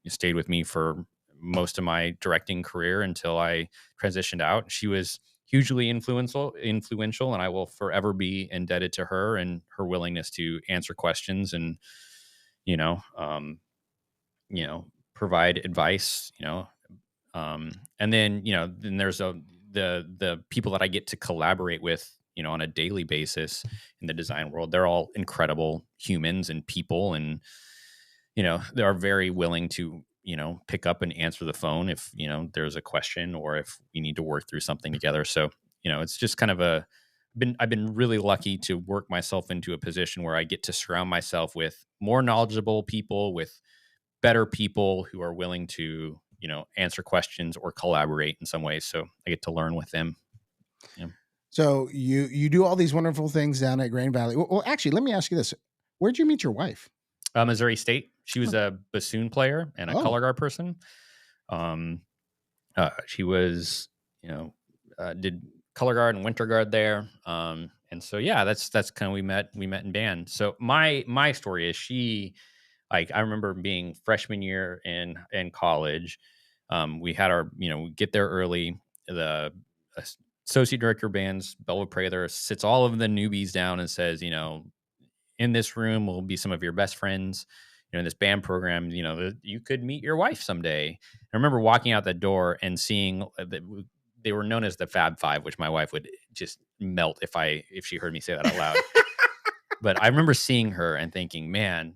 stayed with me for most of my directing career until I transitioned out. She was hugely influential, and I will forever be indebted to her and her willingness to answer questions and provide advice. And then then there's the people that I get to collaborate with on a daily basis in the design world. They're all incredible humans and people, and they are very willing to pick up and answer the phone if there's a question, or if we need to work through something together. So it's just kind of I've been really lucky to work myself into a position where I get to surround myself with more knowledgeable people, with better people who are willing to answer questions or collaborate in some ways. So I get to learn with them. Yeah. So you do all these wonderful things down at Green Valley. Well, actually, let me ask you this: where'd you meet your wife? Missouri State. She was a bassoon player and a color guard person. She was did color guard and winter guard there. And so that's kind of we met in band. So my story is, I remember being freshman year in college. We had our, we get there early. The associate director of bands, Bella Prather, sits all of the newbies down and says, in this room will be some of your best friends. In this band program, you could meet your wife someday. I remember walking out the door and seeing that they were known as the Fab Five, which my wife would just melt if she heard me say that out loud. But I remember seeing her and thinking, man,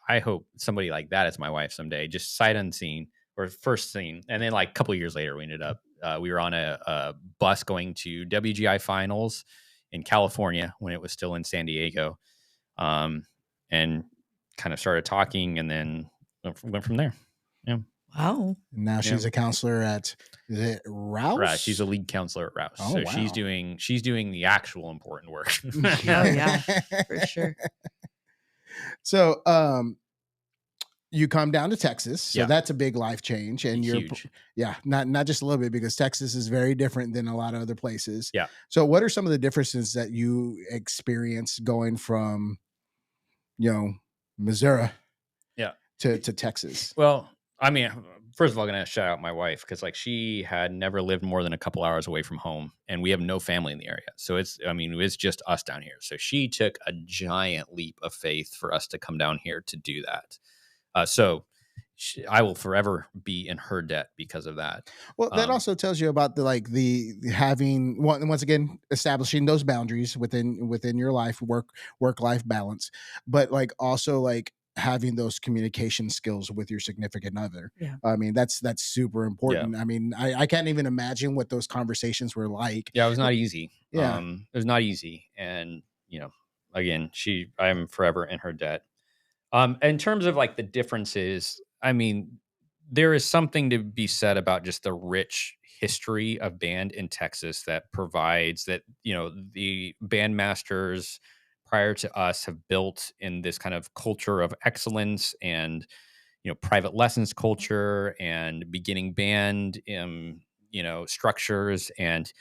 I hope somebody like that is my wife someday, just sight unseen, or first seen. And then like a couple of years later, we ended up, we were on a bus going to WGI finals in California when it was still in San Diego. And kind of started talking, and then went from there. Yeah. Wow. Now she's a counselor at, is it Rouse? Right. She's a lead counselor at Rouse. Oh, so wow. she's doing the actual important work. Oh yeah, for sure. So, you come down to Texas, so that's a big life change, and Huge. Not just a little bit, because Texas is very different than a lot of other places. Yeah. So, what are some of the differences that you experience going from, Missouri, to Texas? Well, first of all, I'm going to shout out my wife, because she had never lived more than a couple hours away from home, and we have no family in the area. So it's just us down here. So she took a giant leap of faith for us to come down here to do that. So I will forever be in her debt because of that. Well, that also tells you about the having, once again, establishing those boundaries within your life, work-life balance, but also having those communication skills with your significant other. Yeah. That's super important. Yeah. I can't even imagine what those conversations were like. Yeah, it was not easy. Yeah. It was not easy. And, again, I'm forever in her debt. In terms of like the differences, I mean, there is something to be said about just the rich history of band in Texas that provides that, the bandmasters prior to us have built in this kind of culture of excellence and, private lessons culture and beginning band, structures and,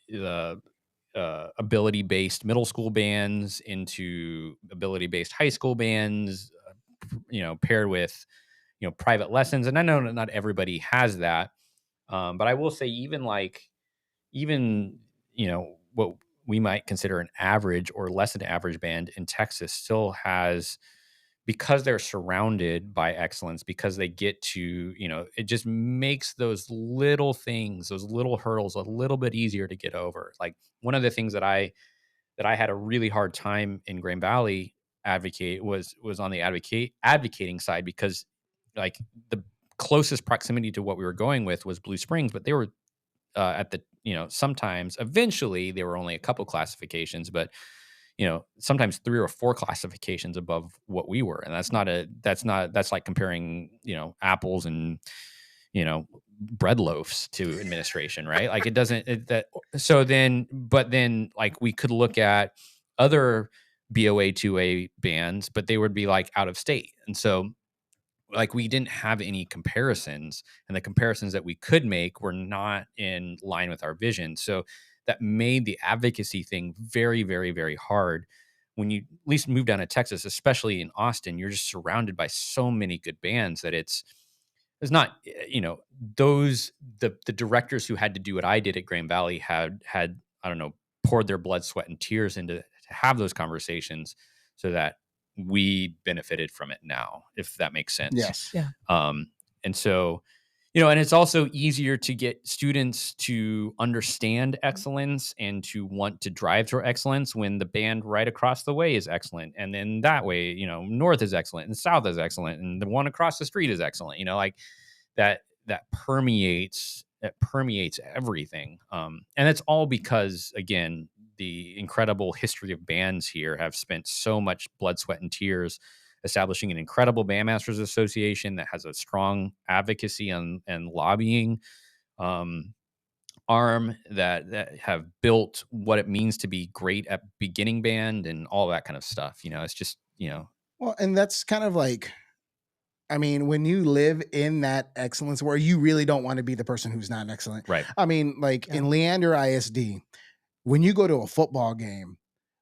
the ability based middle school bands into ability based high school bands, paired with, private lessons. And I know that not everybody has that. But I will say, even, what we might consider an average or less than average band in Texas still has, because they're surrounded by excellence, because they get to, it just makes those little things, those little hurdles a little bit easier to get over. Like one of the things that I had a really hard time in Grand Valley advocate was on the advocating side, because like the closest proximity to what we were going with was Blue Springs, but they were at the, sometimes eventually there were only a couple classifications, but sometimes 3 or 4 classifications above what we were. And that's like comparing, apples and, bread loaves to administration, right? Like it doesn't, but then like we could look at other BOA 2A bands, but they would be like out of state. And so like we didn't have any comparisons, and the comparisons that we could make were not in line with our vision. So that made the advocacy thing very, very, very hard. When you at least move down to Texas, especially in Austin, you're just surrounded by so many good bands that it's not, the directors who had to do what I did at Grand Valley had I don't know, poured their blood, sweat, and tears into to have those conversations so that we benefited from it now, if that makes sense. Yes. Yeah. And so, and it's also easier to get students to understand excellence and to want to drive toward excellence when the band right across the way is excellent. And then that way, north is excellent and south is excellent. And the one across the street is excellent, like that permeates everything. And it's all because, again, the incredible history of bands here have spent so much blood, sweat, and tears establishing an incredible bandmasters association that has a strong advocacy and lobbying arm that have built what it means to be great at beginning band and all that kind of stuff. It's just, Well, and that's kind of like, I mean, when you live in that excellence where you really don't want to be the person who's not excellent. right. I mean, like Yeah. in Leander ISD, when you go to a football game,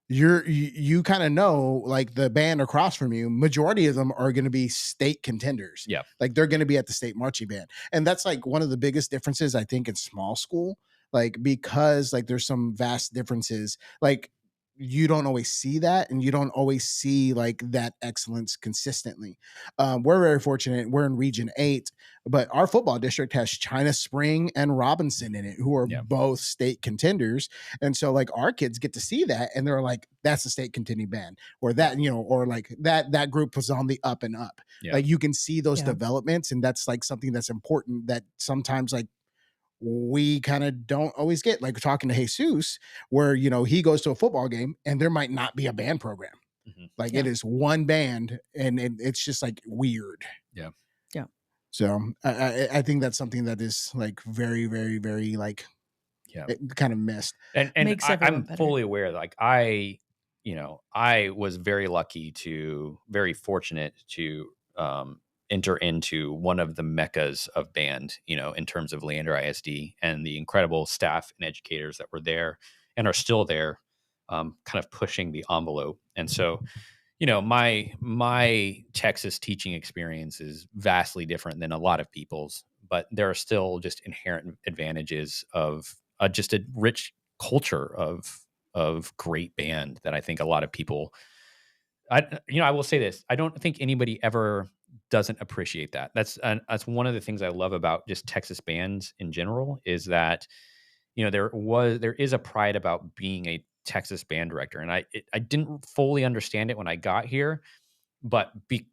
you kind of know, like the band across from you, majority of them are going to be state contenders. Yeah. Like they're going to be at the state marching band. And that's like one of the biggest differences, I think, in small school, like, because like there's some vast differences. Like you don't always see that, and you don't always see like that excellence consistently. We're very fortunate. We're in Region 8, but our football district has China Spring and Robinson in it, who are Yeah. both state contenders. And so like our kids get to see that, and they're like, that's a state contending band, or that, or like that group was on the up and up. Yeah. Like you can see those Yeah. developments, and that's like something that's important that sometimes like we kind of don't always get. Like talking to Jesus, where he goes to a football game and there might not be a band program. Mhm. Like Yeah. it is one band, and it's just like weird. Yeah. Yeah. So I think that's something that is like very, very, very like Yeah. kind of missed. And Makes everyone I'm better. fully aware that like I was very fortunate to enter into one of the meccas of band, in terms of Leander ISD and the incredible staff and educators that were there and are still there, kind of pushing the envelope. And so, my Texas teaching experience is vastly different than a lot of people's, but there are still just inherent advantages of just a rich culture of great band that I think a lot of people, I will say this, I don't think anybody ever doesn't appreciate that. That's one of the things I love about just Texas bands in general, is that there is a pride about being a Texas band director, and I didn't fully understand it when I got here, but the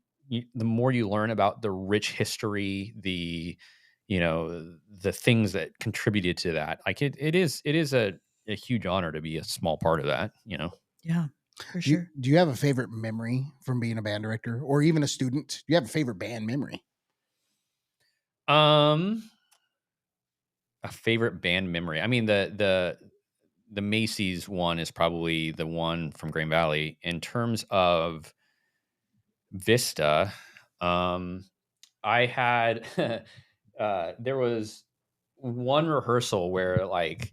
more you learn about the rich history, the things that contributed to that, like it is a huge honor to be a small part of that, you know? Yeah, for Do you, sure. do you have a favorite memory from being a band director or even a student? Do you have a favorite band memory? Um, a favorite band memory. I mean, the Macy's one is probably the one from Green Valley. In terms of Vista, um, I had there was one rehearsal where like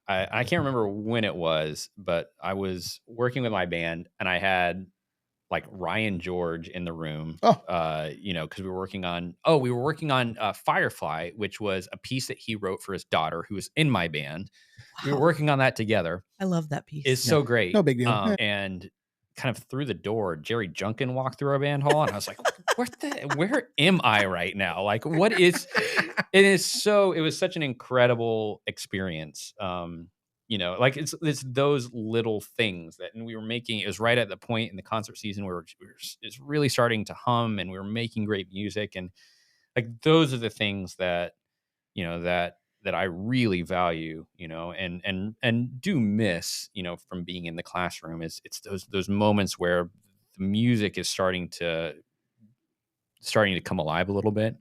I can't remember when it was, but I was working with my band and I had like Ryan George in the room. Oh, You know, because we were working on Firefly, which was a piece that he wrote for his daughter who was in my band. We were Wow. working on that together. I love that piece. It's yeah. so great. No big deal. And kind of through the door, Jerry Junkin walked through our band hall, and I was like, where am I right now? Like, what is it is so it was such an incredible experience. You know, like it's those little things that, and we were making, it was right at the point in the concert season where it's really starting to hum and we were making great music. And like, those are the things that, you know, that I really value, you know, and do miss, you know, from being in the classroom. Is it's those moments where the music is starting to come alive a little bit,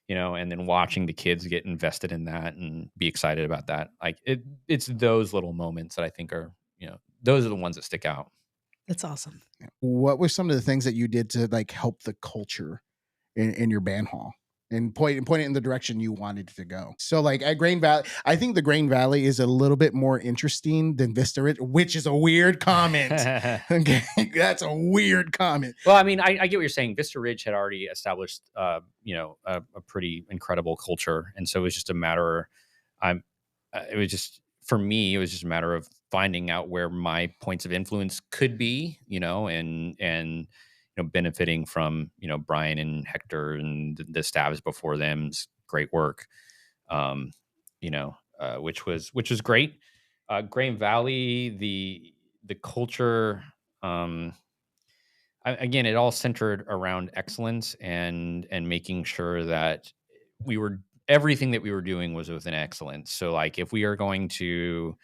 you know, and then watching the kids get invested in that and be excited about that. Like it's those little moments that I think are, you know, those are the ones that stick out. That's awesome. What were some of the things that you did to like help the culture in your band hall and point it in the direction you wanted to go? So like at Grain Valley, I think the Grain Valley is a little bit more interesting than Vista Ridge, which is a weird comment. Okay, that's a weird comment. Well, I mean, I get what you're saying. Vista Ridge had already established, you know, a pretty incredible culture, and so it was just a matter. I'm. It was just for me. It was just a matter of finding out where my points of influence could be, you know, and you know, benefiting from, you know, Brian and Hector and the staffs before them's great work. Um, you know, which was great. Grain Valley, the culture. Again, it all centered around excellence and making sure that we were everything that we were doing was with an excellence. So like if we are going to,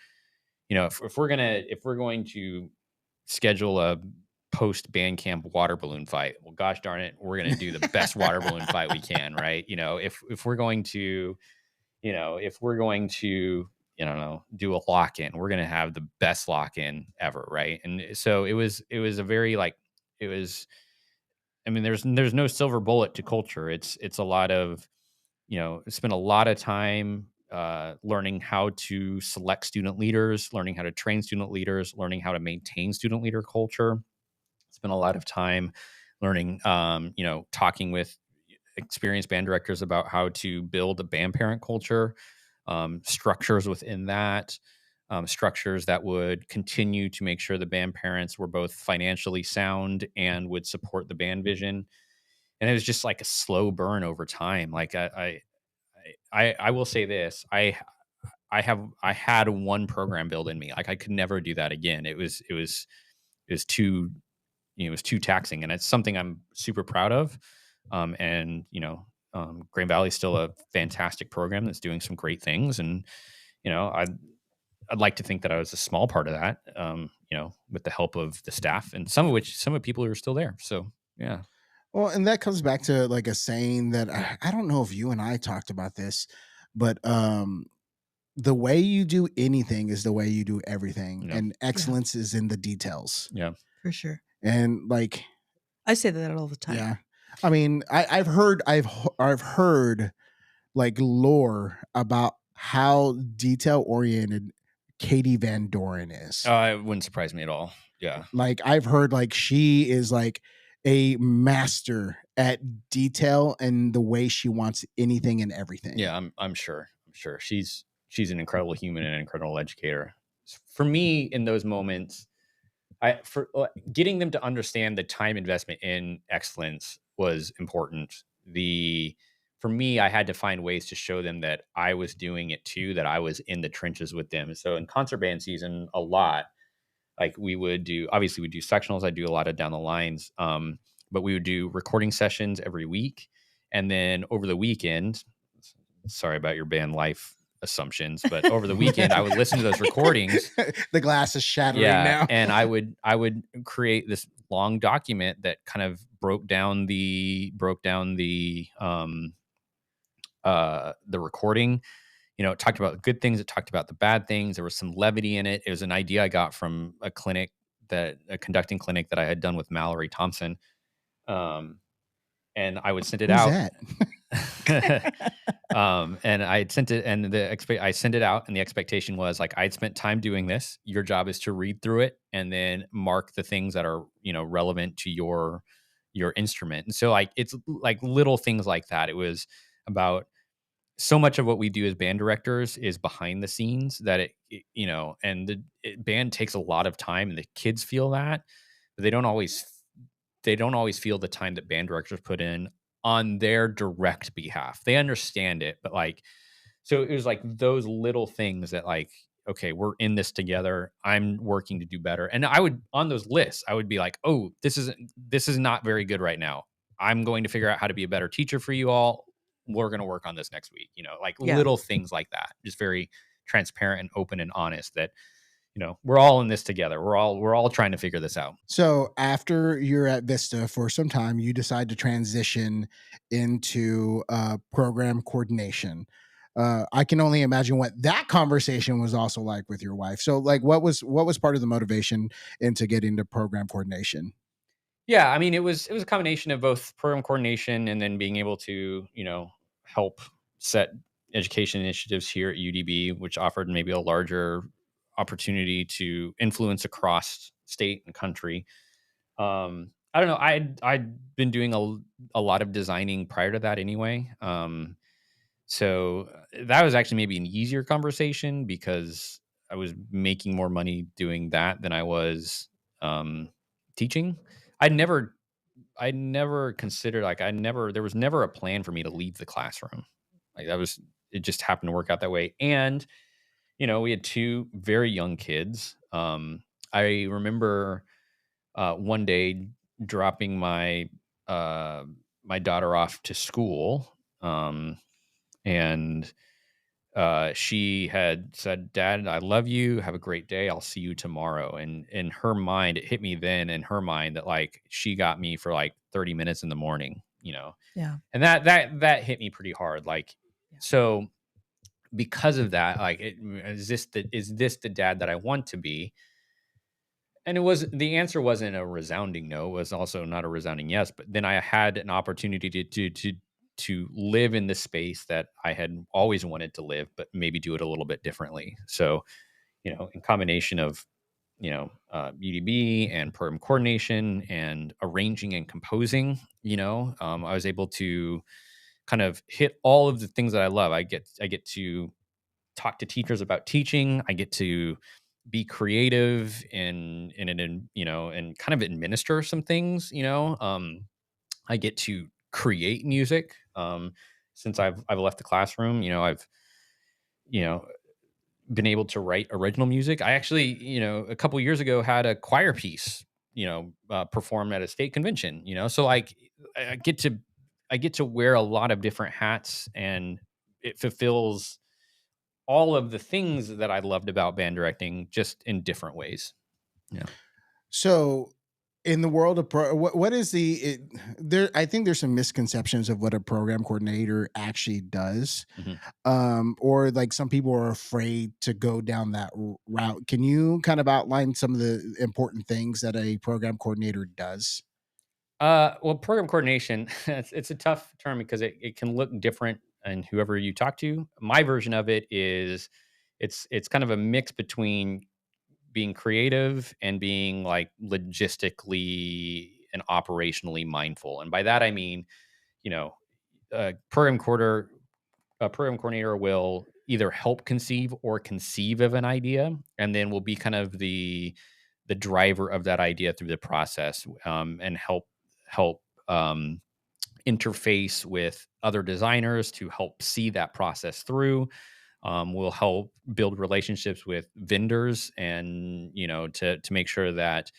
you know, if we're going to schedule a post band camp water balloon fight, well, gosh darn it, we're going to do the best water balloon fight we can, right? You know, if we're going to, you know, if we're going to, you know, do a lock in, we're going to have the best lock in ever, right? And so it was a very like it was I mean, there's no silver bullet to culture. It's a lot of, you know, spend a lot of time learning how to select student leaders, learning how to train student leaders, learning how to maintain student leader culture. Spend a lot of time learning, you know, talking with experienced band directors about how to build a band parent culture, structures within that, structures that would continue to make sure the band parents were both financially sound and would support the band vision. And it was just like a slow burn over time. Like I will say this, I had one program build in me. Like I could never do that again. It was too, you know, it was too taxing, and it's something I'm super proud of. And you know, Grand Valley's still a fantastic program that's doing some great things, and you know, I'd like to think that I was a small part of that. You know, with the help of the staff, and some of the people who are still there. So yeah, Well, and that comes back to like a saying that I don't know if you and I talked about this, but the way you do anything is the way you do everything, yeah, and excellence is in the details. yeah. For sure. And like, I say that all the time. yeah, I mean, I've heard like lore about how detail oriented Katie Van Doren is. It wouldn't surprise me at all. Yeah, Like I've heard like she is like a master at detail and the way she wants anything and everything. yeah. I'm sure. I'm sure she's an incredible human and an incredible educator. For me, in those moments, for getting them to understand the time investment in excellence was important. For me, I had to find ways to show them that I was doing it too, that I was in the trenches with them. So in concert band season, a lot, like we would do, obviously we do sectionals. I do a lot of down the lines, but we would do recording sessions every week. And then over the weekend, sorry about your band life assumptions, but over the weekend I would listen to those recordings. The glass is shattering Yeah, now. and I would create this long document that kind of broke down the recording. It talked about good things, it talked about the bad things. There was some levity in it. It was an idea I got from a conducting clinic that I had done with Mallory Thompson. And I would send it Who's out. that? And I had sent it, and I sent it out, and the expectation was like, I'd spent time doing this. Your job is to read through it and then mark the things that are, relevant to your instrument. And so like, it's like little things like that. It was about so much of what we do as band directors is behind the scenes that and the band takes a lot of time, and the kids feel that, but they don't always feel the time that band directors put in on their direct behalf. They understand it, but like, so it was like those little things that like, okay, we're in this together. I'm working to do better. And I would, on those lists, I would be like, oh, this is not very good right now. I'm going to figure out how to be a better teacher for you all. We're going to work on this next week. Like Yeah. little things like that. Just very transparent and open and honest that, we're all in this together. We're all trying to figure this out. So after you're at Vista for some time, you decide to transition into program coordination. I can only imagine what that conversation was also like with your wife. So like, what was part of the motivation into getting to program coordination? Yeah, I mean, it was a combination of both program coordination and then being able to, help set education initiatives here at UDB, which offered maybe a larger opportunity to influence across state and country. I don't know. I'd been doing a lot of designing prior to that anyway. So that was actually maybe an easier conversation because I was making more money doing that than I was teaching. I'd never I never considered there was never a plan for me to leave the classroom. Like it just happened to work out that way. And, we had two very young kids. I remember one day dropping my daughter off to school. And she had said, "Dad, I love you. Have a great day. I'll see you tomorrow." And in her mind, it hit me then in her mind that like she got me for like 30 minutes in the morning, Yeah. and that hit me pretty hard. Like, Yeah. so because of that, like, is this the dad that I want to be? And the answer wasn't a resounding no. It was also not a resounding yes. But then I had an opportunity to live in the space that I had always wanted to live, but maybe do it a little bit differently. So, in combination of, UDB and program coordination and arranging and composing, I was able to kind of hit all of the things that I love. I get to talk to teachers about teaching. I get to be creative and kind of administer some things. I get to create music. Since I've left the classroom, I've you know been able to write original music. I actually, a couple years ago had a choir piece, performed at a state convention. So like I get to wear a lot of different hats, and it fulfills all of the things that I loved about band directing, just in different ways. Yeah. So in the world of what is there? I think there's some misconceptions of what a program coordinator actually does. Or like some people are afraid to go down that route. Can you kind of outline some of the important things that a program coordinator does? Well, program coordination, it's a tough term because it can look different and whoever you talk to. My version of it is it's kind of a mix between being creative and being like logistically and operationally mindful. And by that I mean, you know, a program coordinator will either help conceive or conceive of an idea, and then will be kind of the driver of that idea through the process, and help interface with other designers to help see that process through. Will help build relationships with vendors, and to make sure that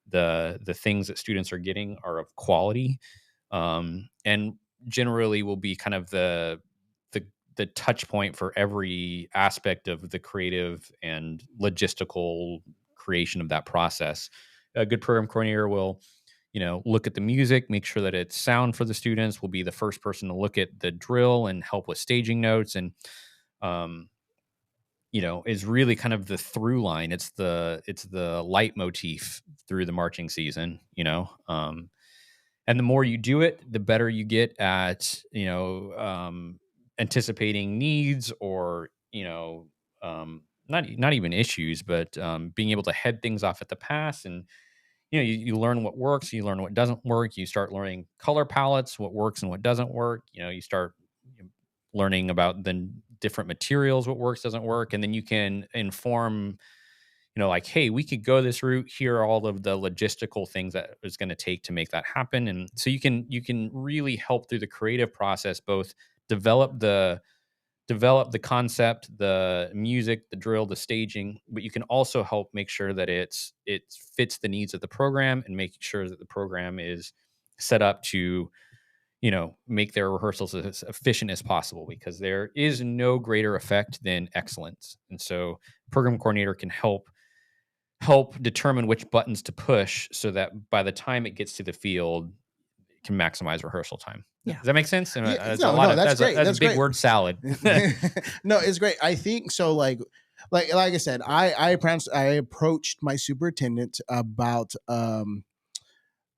the things that students are getting are of quality, and generally will be kind of the the touch point for every aspect of the creative and logistical creation of that process. A good program coordinator will, look at the music, make sure that it's sound for the students, will be the first person to look at the drill and help with staging notes. And, um, is really kind of the through line. It's the leitmotif through the marching season, and the more you do it, the better you get at, anticipating needs, or, not even issues, but being able to head things off at the pass. And, you learn what works, you learn what doesn't work. You start learning color palettes, what works and what doesn't work. You start learning about the different materials, what works, doesn't work. And then you can inform, like, hey, we could go this route. Here are all of the logistical things that it's going to take to make that happen. And so you can really help through the creative process, both develop the concept, the music, the drill, the staging, but you can also help make sure that it fits the needs of the program, and making sure that the program is set up to, make their rehearsals as efficient as possible, because there is no greater effect than excellence. And so program coordinator can help determine which buttons to push, so that by the time it gets to the field, it can maximize rehearsal time. Yeah. Does that make sense? Yeah, That's that's great. That's That's a big great. word salad. No, it's great. I think so. Like I said, I approached my superintendent about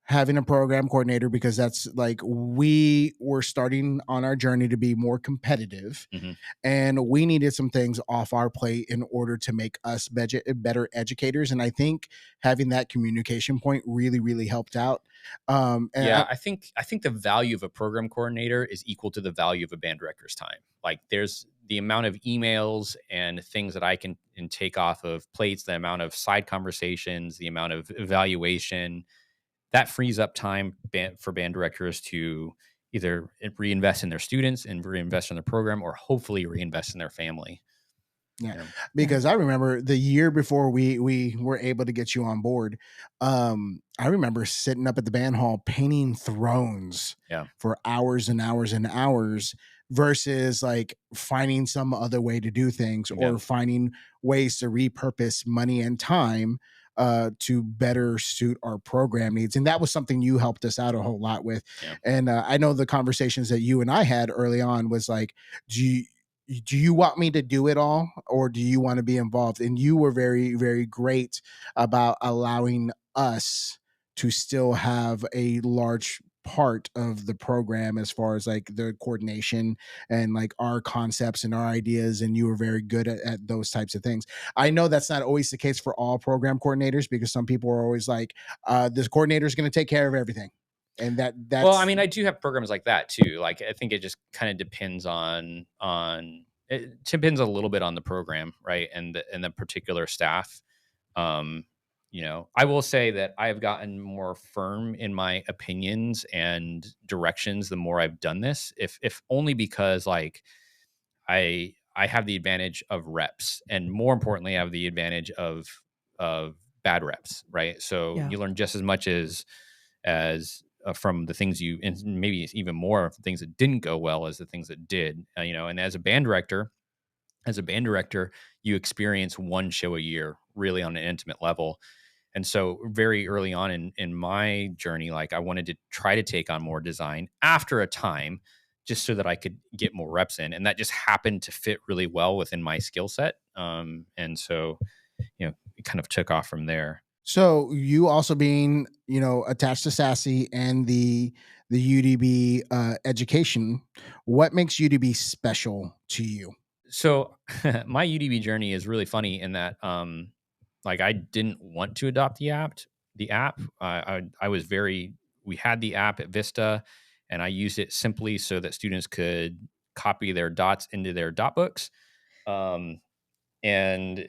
having a program coordinator, because that's like, we were starting on our journey to be more competitive, Mhm. and we needed some things off our plate in order to make us better educators. And I think having that communication point really, really helped out. And Yeah, I think the value of a program coordinator is equal to the value of a band director's time. Like, there's the amount of emails and things that I can and take off of plates, the amount of side conversations, the amount of evaluation that frees up time for band directors to either reinvest in their students and reinvest in their program, or hopefully reinvest in their family. Yeah, Yeah. because I remember the year before we were able to get you on board. I remember sitting up at the band hall painting thrones Yeah. for hours and hours and hours, versus like finding some other way to do things, Yeah. or finding ways to repurpose money and time to better suit our program needs. And that was something you helped us out a whole lot with. Yeah. And I know the conversations that you and I had early on was like, do you want me to do it all, or do you want to be involved? And you were very, very great about allowing us to still have a large part of the program, as far as like the coordination and like our concepts and our ideas. And you were very good at those types of things. I know that's not always the case for all program coordinators, because some people are always like, this coordinator is going to take care of everything. And that's Well, I mean, I do have programs like that too. Like, I think it just kind of depends on it depends a little bit on the program, right? And the particular staff. Um, I will say that I've gotten more firm in my opinions and directions the more I've done this. If only because, like, I have the advantage of reps, and more importantly, I have the advantage of bad reps, right? So Yeah. you learn just as much as from the things you, and maybe even more of the things that didn't go well as the things that did. And as a band director, you experience one show a year, really on an intimate level. And so very early on in my journey, like, I wanted to try to take on more design after a time, just so that I could get more reps in. And that just happened to fit really well within my skill set. And so, it kind of took off from there. So you also being, attached to Sassy and the UDB education, what makes UDB special to you? So my UDB journey is really funny in that, like, I didn't want to adopt the app. I was we had the app at Vista, and I used it simply so that students could copy their dots into their dot books. Um, and,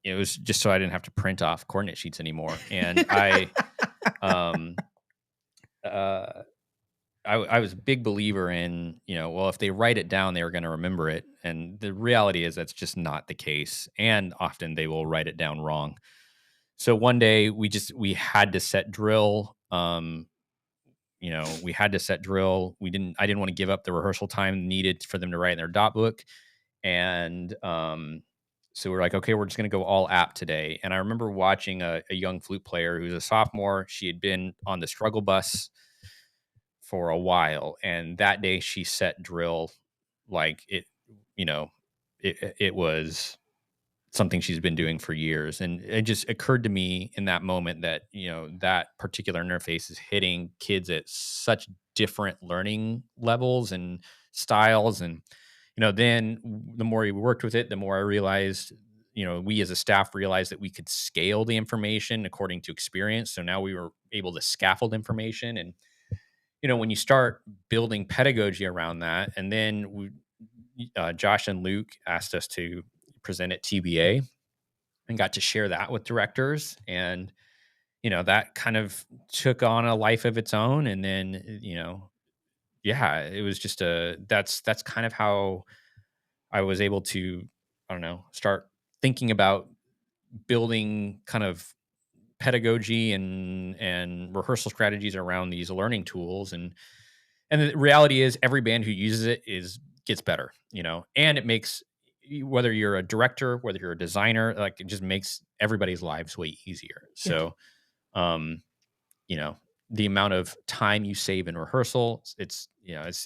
it was just so I didn't have to print off coordinate sheets anymore. And um, uh, I was a big believer in, well, if they write it down, they were going to remember it. And the reality is that's just not the case. And often they will write it down wrong. So one day we had to set drill. we had to set drill. I didn't want to give up the rehearsal time needed for them to write in their dot book. And so we're like, okay, we're just going to go all app today. And I remember watching a young flute player who's a sophomore. She had been on the struggle bus for a while. And that day she set drill like it was something she's been doing for years. And it just occurred to me in that moment that, that particular interface is hitting kids at such different learning levels and styles. And, then the more we worked with it, the more I realized, we as a staff realized that we could scale the information according to experience. So now we were able to scaffold information. And, when you start building pedagogy around that, and then Josh and Luke asked us to present at TBA and got to share that with directors. And, that kind of took on a life of its own. And then, it was just that's kind of how I was able to, I don't know, start thinking about building kind of pedagogy and rehearsal strategies around these learning tools. And the reality is every band who uses it gets better, and it makes, whether you're a director, whether you're a designer, like it just makes everybody's lives way easier. So, the amount of time you save in rehearsal, it's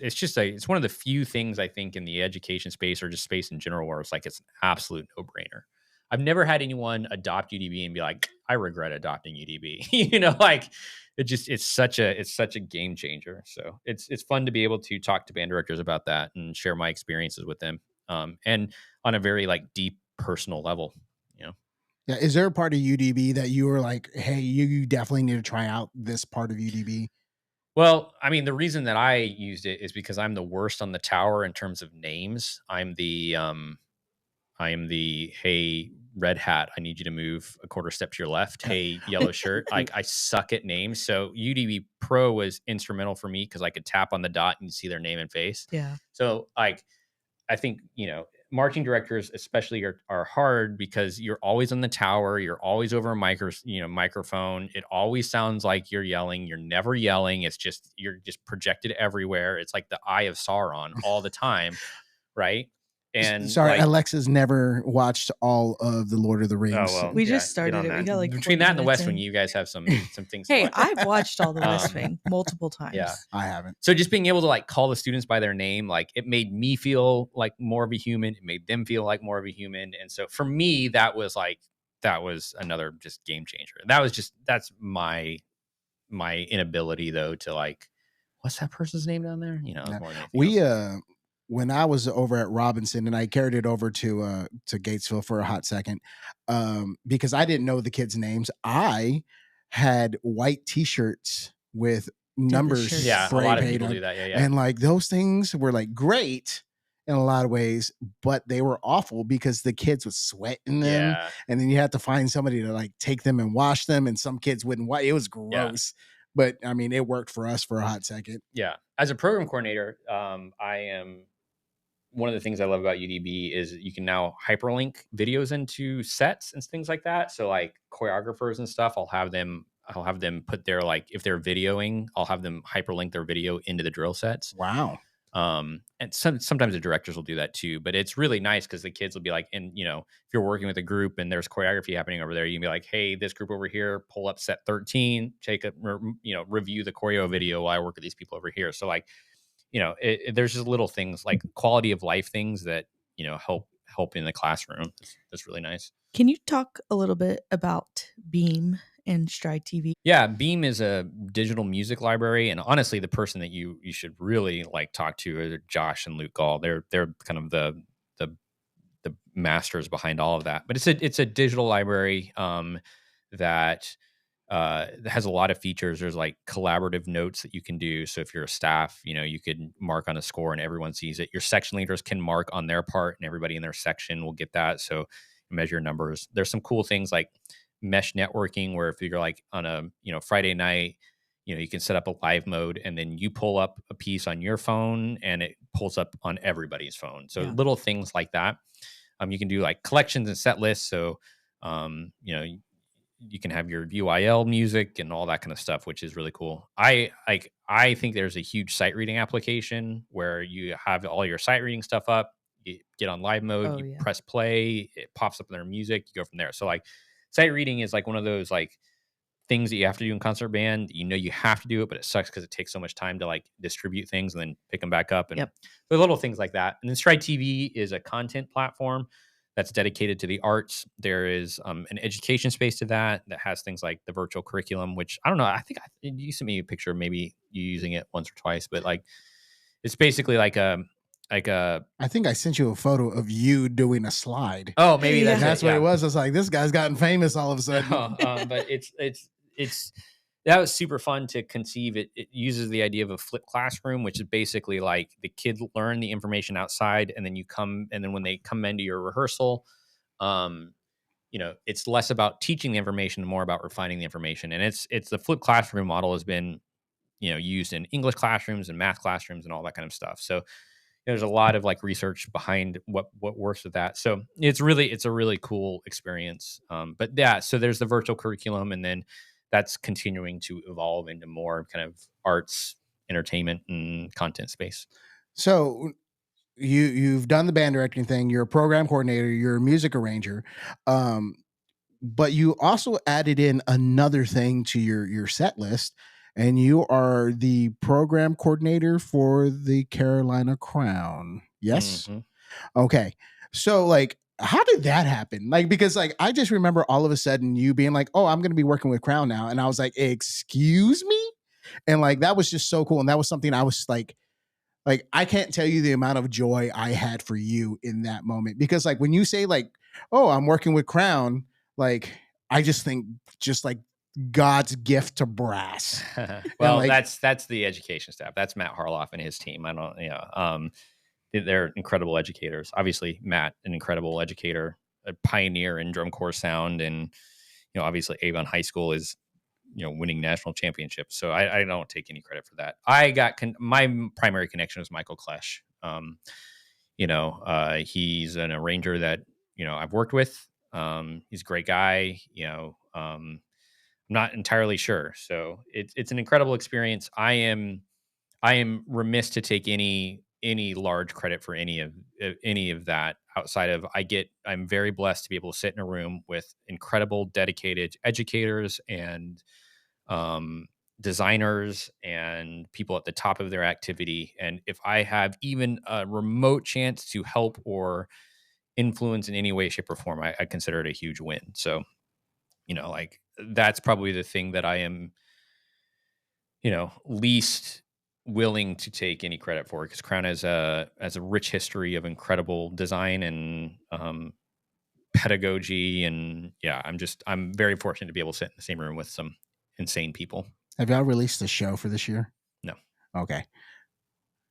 just it's one of the few things I think in the education space or just space in general where it's like, it's an absolute no brainer. I've never had anyone adopt UDB and be like, I regret adopting UDB. Like it's such a game changer. So it's fun to be able to talk to band directors about that and share my experiences with them. And on a very like deep personal level, Yeah. Is there a part of UDB that you were like, hey, you definitely need to try out this part of UDB? Well, I mean, the reason that I used it is because I'm the worst on the tower in terms of names. Hey, red hat, I need you to move a quarter step to your left. Hey, yellow shirt. Like I suck at names. So UDB Pro was instrumental for me because I could tap on the dot and see their name and face. Yeah. So like, I think, marching directors especially are hard because you're always on the tower. You're always over a microphone. It always sounds like you're yelling. You're never yelling. It's just, you're just projected everywhere. It's like the eye of Sauron all the time. Right. And sorry, like, Alexa's never watched all of the Lord of the Rings. oh, well, we just started it. We got like between that and the 40 West minutes Wing, in. you guys have some things. Hey, to watch. I've watched all the West Wing multiple times. Yeah, I haven't. So just being able to like call the students by their name, like it made me feel like more of a human. It made them feel like more of a human. And so for me, that was another just game changer. That's my inability though to like, what's that person's name down there? Yeah. More than anything else. When I was over at Robinson and I carried it over to Gatesville for a hot second, because I didn't know the kids' names, I had white T-shirts with numbers. Yeah, a spray lot of painted people on, do that. Yeah. And like those things were like great in a lot of ways, but they were awful because the kids would sweat in them, Yeah. and then you had to find somebody to like take them and wash them, and some kids wouldn't. It was gross. Yeah. But I mean, it worked for us for a hot second. Yeah. As a program coordinator, one of the things I love about UDB is you can now hyperlink videos into sets and things like that. So like choreographers and stuff, I'll have them put their, like, if they're videoing, I'll have them hyperlink their video into the drill sets. Wow. And sometimes the directors will do that too, but it's really nice because the kids will be like, and if you're working with a group and there's choreography happening over there, you can be like, hey, this group over here, pull up set 13, review the choreo video while I work with these people over here. So like, there's just little things like quality of life things that, help in the classroom. That's really nice. Can you talk a little bit about Beam and Stride TV? Yeah, Beam is a digital music library, and honestly, the person that you should really like talk to are Josh and Luke Gall. They're kind of the masters behind all of that. But it's a digital library that has a lot of features. There's like collaborative notes that you can do. So if you're a staff, you could mark on a score and everyone sees it. Your section leaders can mark on their part and everybody in their section will get that. So you measure numbers. There's some cool things like mesh networking where if you're like on a, Friday night, you can set up a live mode and then you pull up a piece on your phone and it pulls up on everybody's phone. So little things like that. You can do like collections and set lists. So, you can have your UIL music and all that kind of stuff, which is really cool. I I think there's a huge sight reading application where you have all your sight reading stuff up. You get on live mode, Oh, you yeah. press play, it pops up in their music, you go from there. So like sight reading is like one of those like things that you have to do in concert band. You know you have to do it, but it sucks because it takes so much time to like distribute things and then pick them back up. And Yep. the little things like that. And then Stride TV is a content platform that's dedicated to the arts. There is an education space to that has things like the virtual curriculum, which I don't know. I think you sent me a picture, maybe you using it once or twice, but like it's basically like a I think I sent you a photo of you doing a slide. Oh, maybe Yeah. That's it, what yeah. it was. It's like, this guy's gotten famous all of a sudden. No, but it's that was super fun to conceive. It uses the idea of a flipped classroom, which is basically like the kids learn the information outside, and then when they come into your rehearsal, it's less about teaching the information and more about refining the information. And it's the flipped classroom model has been, used in English classrooms and math classrooms and all that kind of stuff. So there's a lot of like research behind what works with that. So it's a really cool experience. But yeah, so there's the virtual curriculum, and then that's continuing to evolve into more kind of arts, entertainment, and content space. So you've done the band directing thing. You're a program coordinator. You're a music arranger. But you also added in another thing to your set list, and you are the program coordinator for the Carolina Crown. Yes. Mm-hmm. Okay. So like, how did that happen? Like, because like, I just remember all of a sudden you being like, oh, I'm going to be working with Crown now. And I was like, excuse me. And like, that was just so cool. And that was something I was like, I can't tell you the amount of joy I had for you in that moment, because like when you say like, oh, I'm working with Crown, like I just think just like God's gift to brass. Well, like, that's the education staff. That's Matt Harloff and his team. I don't, they're incredible educators. Obviously, Matt, an incredible educator, a pioneer in drum corps sound, and obviously Avon High School is winning national championships. So I don't take any credit for that. I got my primary connection was Michael Klesch. He's an arranger that I've worked with. He's a great guy. I'm not entirely sure. So it's an incredible experience. I am remiss to take any large credit for any of that outside of I'm very blessed to be able to sit in a room with incredible dedicated educators and designers and people at the top of their activity. And if I have even a remote chance to help or influence in any way, shape, or form, I consider it a huge win. So, like that's probably the thing that I am, least willing to take any credit for, because Crown has a rich history of incredible design and pedagogy. And yeah, I'm very fortunate to be able to sit in the same room with some insane people. Have y'all released the show for this year? No. Okay.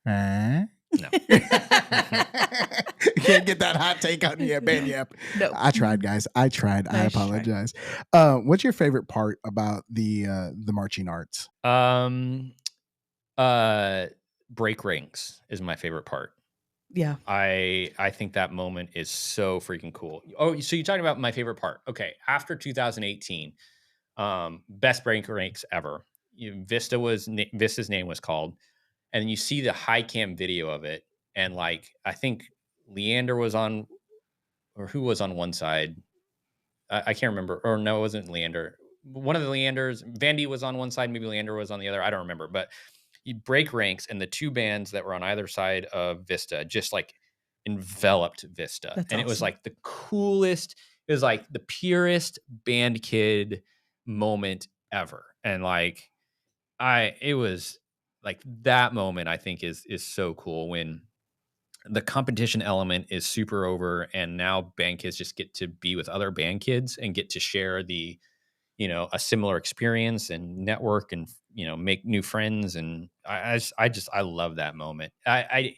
No. You can't get that hot take on you, Ben Yap. No. I tried, guys. I tried. I Nice try. apologize. What's your favorite part about the marching arts? Break rings is my favorite part. Yeah. I think that moment is so freaking cool. Oh, so you're talking about my favorite part. Okay. After 2018, best break ranks ever. Vista's name was called, and you see the high cam video of it, and like I think Leander was on, or who was on one side. I can't remember. Or no, it wasn't Leander. One of the Leanders, Vandy was on one side, maybe Leander was on the other. I don't remember, but you break ranks, and the two bands that were on either side of Vista just like enveloped Vista. That's and It was awesome. like the coolest, it was like the purest band kid moment ever. And like it was like that moment I think is so cool, when the competition element is super over, and now band kids just get to be with other band kids and get to share the a similar experience and network and make new friends. And I love that moment. I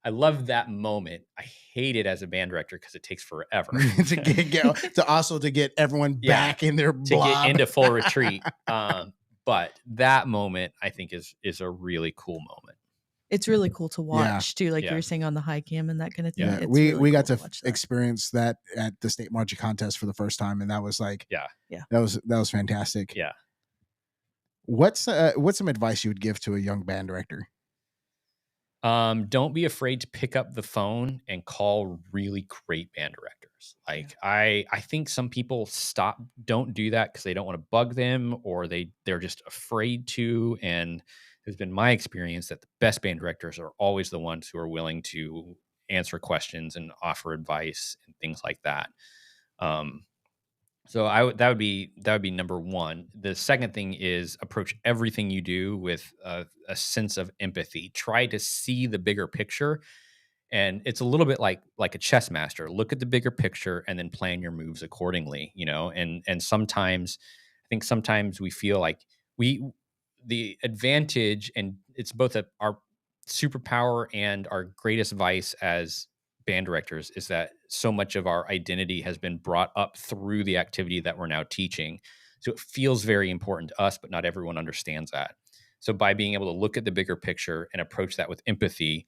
love that moment. I hate it as a band director because it takes forever to get everyone back in their blob. To get into full retreat. But that moment I think is a really cool moment. It's really cool to watch too, like Yeah. you were saying on the high cam and that kind of thing. Yeah, It's we really got cool to watch that. experience that at the state marching contest for the first time, and that was like, Yeah. that was fantastic. Yeah. What's some advice you would give to a young band director? Don't be afraid to pick up the phone and call really great band directors. Like I think some people don't do that because they don't want to bug them, or they're just afraid to. And it's been my experience that the best band directors are always the ones who are willing to answer questions and offer advice and things like that. Um, so that would be number one. The second thing is approach everything you do with a sense of empathy. Try to see the bigger picture, and it's a little bit like a chess master. Look at the bigger picture and then plan your moves accordingly. And sometimes I think sometimes we feel like we the advantage, and it's both our superpower and our greatest vice as band directors, is that so much of our identity has been brought up through the activity that we're now teaching. So it feels very important to us, but not everyone understands that. So by being able to look at the bigger picture and approach that with empathy,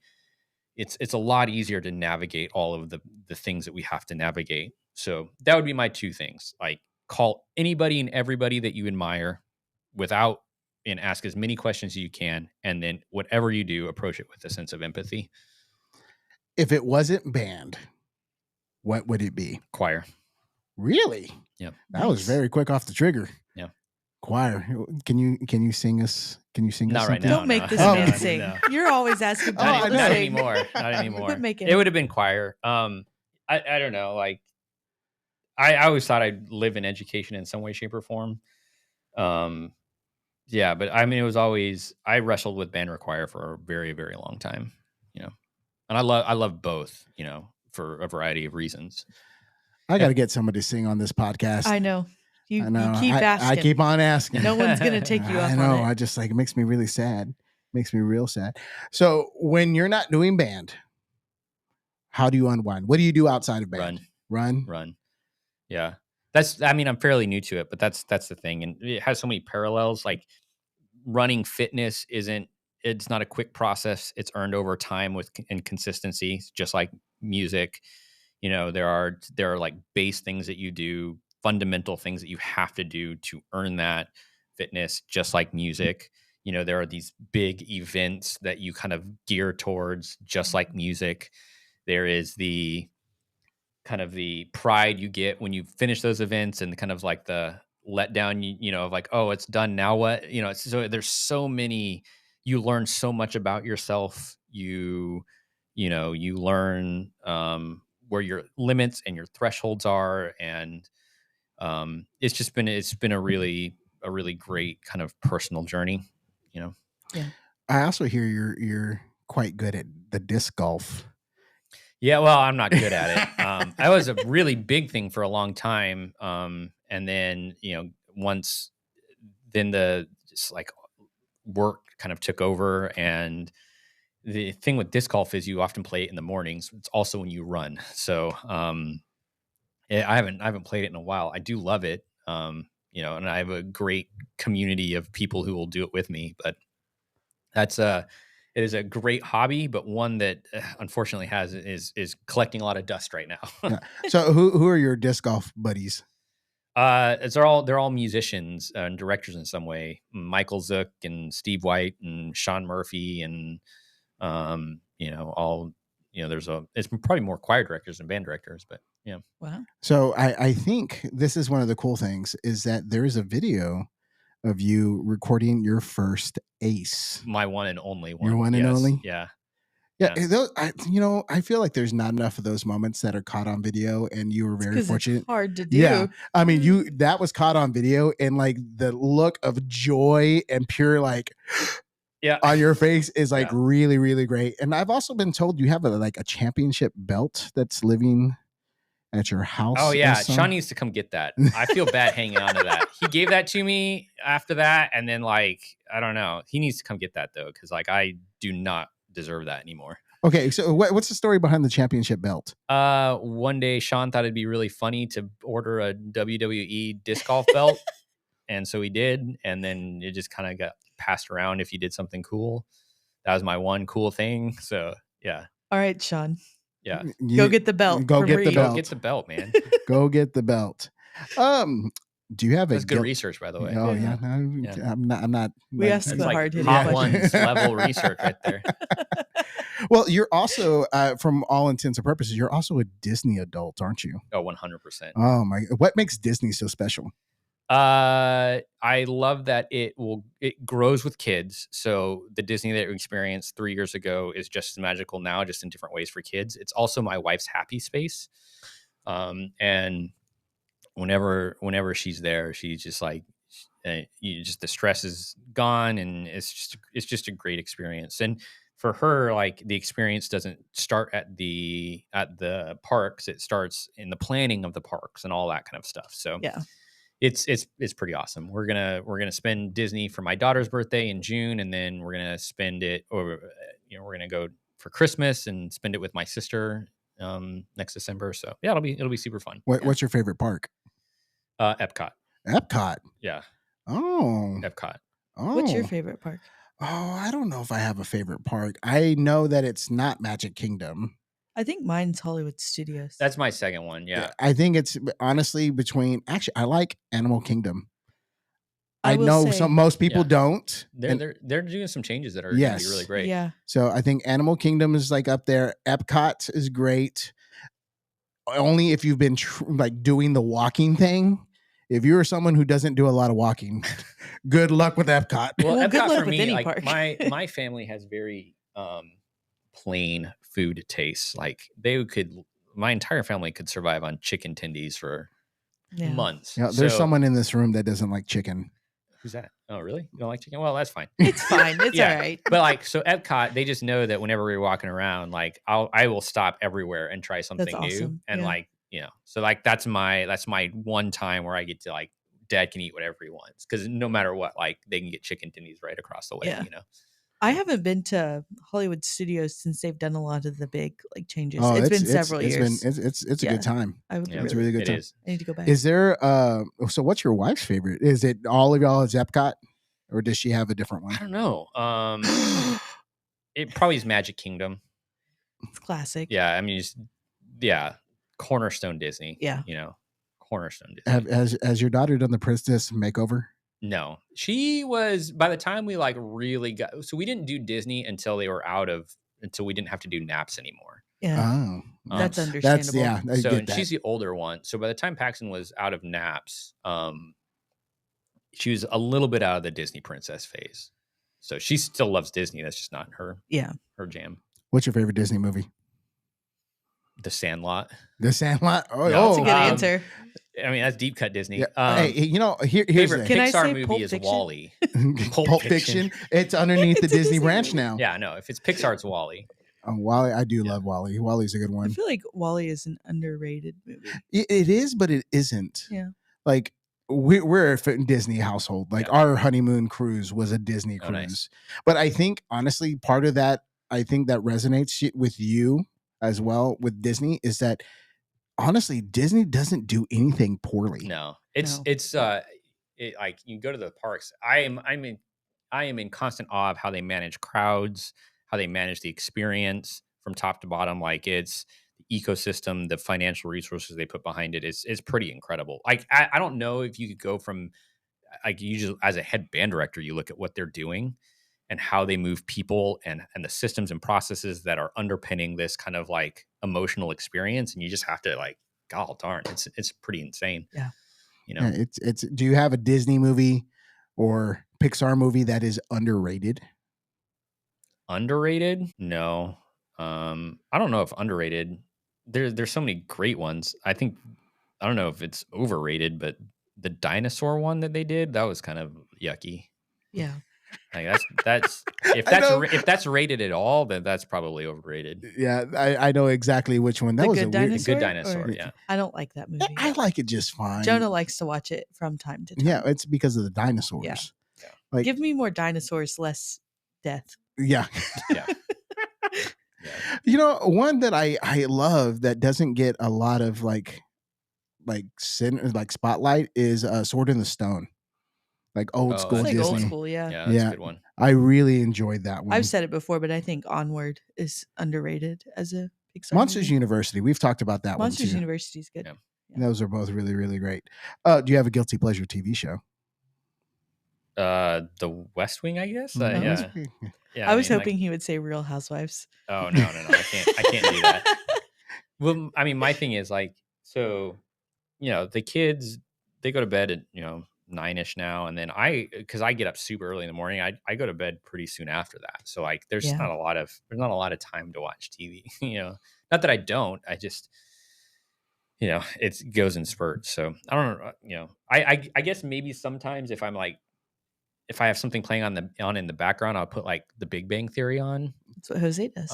it's a lot easier to navigate all of the things that we have to navigate. So that would be my two things. Like, call anybody and everybody that you admire without and ask as many questions as you can, and then whatever you do, approach it with a sense of empathy. If it wasn't band, what would it be? Choir. Really? Yep. That was very quick off the trigger. Yeah. Choir. Can you sing us? Can you sing us? Not right something? now. Don't make this No, man no, sing. no. You're always asking people Not, to not sing. anymore. Not anymore. Quit making It would have been choir. I don't know. Like, I always thought I'd live in education in some way, shape, or form. Yeah, but I mean, it was always, I wrestled with band or choir for a very, very long time, and I love both, for a variety of reasons. I got to get somebody to sing on this podcast. I know. You I keep asking. I keep on asking. No one's going to take you up I know. on it. I just it makes me really sad. Makes me real sad. So when you're not doing band, how do you unwind? What do you do outside of band? Run. Yeah. I'm fairly new to it, but that's the thing. And it has so many parallels. Like, running fitness it's not a quick process. It's earned over time and consistency, just like music. There are like base things that you do, fundamental things that you have to do to earn that fitness, just like music. There are these big events that you kind of gear towards, just like music. There is the kind of the pride you get when you finish those events, and kind of like the letdown, of like, oh, it's done. Now what? So there's so many, you learn so much about yourself. You learn where your limits and your thresholds are. And it's been a really great kind of personal journey, Yeah. I also hear you're quite good at the disc golf. Yeah, well, I'm not good at it. That was a really big thing for a long time. And then, once then just like work kind of took over. And the thing with disc golf is you often play it in the mornings. It's also when you run. So I haven't played it in a while. I do love it. And I have a great community of people who will do it with me. But it is a great hobby, but one that unfortunately is collecting a lot of dust right now. Yeah. So who are your disc golf buddies? They're all musicians and directors in some way. Michael Zook and Steve White and Sean Murphy and it's probably more choir directors than band directors, but yeah. Wow. So I think this is one of the cool things is that there is a video of you recording your first ace. My one and only one. Your one and only? Yeah. Yeah. I feel like there's not enough of those moments that are caught on video, and you were very fortunate. It's hard to do. Yeah. I mean, that was caught on video, and like the look of joy and pure on your face is like really, really great. And I've also been told you have a championship belt that's living at your house. Oh yeah, Sean needs to come get that. I feel bad hanging on to that. He gave that to me after that, and then I don't know. He needs to come get that though, because I do not deserve that anymore. Okay, so what's the story behind the championship belt? One day Sean thought it'd be really funny to order a WWE disc golf belt, and so he did, and then it just kind of got passed around if you did something cool. That was my one cool thing. So yeah. All right, Sean. Yeah. Go get the belt. Go get the belt. Go get the belt, man. Go get the belt. Do you have That's a good research, by the way. Oh Yeah. yeah, I'm not. We asked That's the like hard-hitting hot questions. ones level research right there. Well, you're also, from all intents and purposes, you're also a Disney adult, aren't you? Oh, 100%. Oh my! What makes Disney so special? I love that it grows with kids. So the Disney that we experienced 3 years ago is just as magical now, just in different ways for kids. It's also my wife's happy space. And whenever she's there, she's just like, the stress is gone, and it's just a great experience. And for her, like, the experience doesn't start at the parks; it starts in the planning of the parks and all that kind of stuff. So Yeah. it's pretty awesome. We're gonna spend Disney for my daughter's birthday in June, and then we're gonna spend it, or we're gonna go for Christmas and spend it with my sister next December. So yeah, it'll be super fun. What's your favorite park? Epcot. Epcot. Yeah. Oh. Epcot. Oh. What's your favorite park? Oh, I don't know if I have a favorite park. I know that it's not Magic Kingdom. I think mine's Hollywood Studios. That's my second one. Yeah. I think it's honestly between. Actually, I like Animal Kingdom. I will know say- most people Yeah. don't. They're doing some changes that are going to be Yes. really great. Yeah. So I think Animal Kingdom is like up there. Epcot is great. Only if you've been like doing the walking thing. If you're someone who doesn't do a lot of walking, good luck with Epcot. Well, Well, good Epcot luck for with me, any like park. my family has very plain food tastes. Like my entire family could survive on chicken tendies for Yeah. months. Yeah, there's So- someone in this room that doesn't like chicken. Who's that? Oh, really? You don't like chicken? Well, that's fine. It's fine. It's Yeah. all right. But like, so Epcot, they just know that whenever we're walking around, like I will stop everywhere and try something new. awesome. And Yeah. like, so like that's my one time where I get to, like, Dad can eat whatever he wants, because no matter what, like, they can get chicken tendies right across the way. Yeah. I haven't been to Hollywood Studios since they've done a lot of the big changes. Oh, it's been several it's years. It's a Yeah. good time. I would Yeah, It's a really good it time. is. I need to go back. Is there so what's your wife's favorite? Is it all of y'all is Epcot, or does she have a different I one? don't know. It probably is Magic Kingdom. It's classic. Yeah, I mean, cornerstone Disney. Yeah. Cornerstone Disney. Has your daughter done the princess makeover? No, she was, by the time we like really got, so we didn't do Disney until we didn't have to do naps anymore. Yeah. Oh, That's so- understandable. yeah. I So get and that. she's the older one. So by the time Paxton was out of naps, she was a little bit out of the Disney princess phase. So she still loves Disney. That's just not her Yeah. jam. What's your favorite Disney movie? The Sandlot. The Sandlot. Oh, No, That's a good Um, answer. I mean, that's deep cut Disney. Yeah. Hey, here's Favorite the Can I Pixar say movie Pulp is Fiction? Wall-E. Pulp Fiction. It's underneath the It's a Disney Disney Ranch movie. now. Yeah, no, if it's Pixar, it's Wall-E. Wally, I do Yeah. love Wally. Wally's a good I one. feel like Wally is an underrated movie. It is, but it isn't. Yeah. Like we're a Disney household. Like Yeah. our honeymoon cruise was a Disney Oh, cruise. nice. But I think honestly, part of that, I think that resonates with you as well with Disney is that honestly, Disney doesn't do anything poorly. No, No. like you go to the parks. I am in constant awe of how they manage crowds, how they manage the experience from top to bottom. Like it's the ecosystem, the financial resources they put behind it is pretty incredible. Like I don't know if you could go from, like, you just, as a head band director, you look at what they're doing and how they move people and the systems and processes that are underpinning this kind of like emotional experience, and you just have to, like, god darn, it's pretty insane. Yeah. Yeah, it's. Do you have a Disney movie or Pixar movie that is underrated? Underrated? No. I don't know if underrated. There's so many great ones. I don't know if it's overrated, but the dinosaur one that they did, that was kind of yucky. Yeah. Like that's if that's rated at all, then that's probably overrated. Yeah, I know exactly which one. That The was Good a weird. The Good Dinosaur, Dinosaur, or- yeah. I don't like that movie. I like it just fine. Jonah likes to watch it from time to time. Yeah, it's because of the dinosaurs. Yeah. Like, Give me more dinosaurs, less death. yeah. Yeah. One that I love that doesn't get a lot of like spotlight is Sword in the Stone. Like old Oh, school It's like that's old Disney. school, yeah. Yeah, that's Yeah. a good one. I really enjoyed that one. I've said it before, but I think Onward is underrated as a Pixar Monsters movie. University. We've talked about that Monsters one too. University is good. Yeah. Those are both really, really great. Do you have a guilty pleasure TV show? The West Wing, I guess. Yeah. Yeah. I was mean, hoping he would say Real Housewives. Oh, no. I can't do that. Well, I mean, my thing is like, so, the kids, they go to bed at, 9-ish now. And then because I get up super early in the morning, I go to bed pretty soon after that. So like, there's not a lot of time to watch TV, not that I don't, I just, it goes in spurts. So I don't know, I guess maybe sometimes if I have something playing on in the background, I'll put like The Big Bang Theory on. That's what Jose does.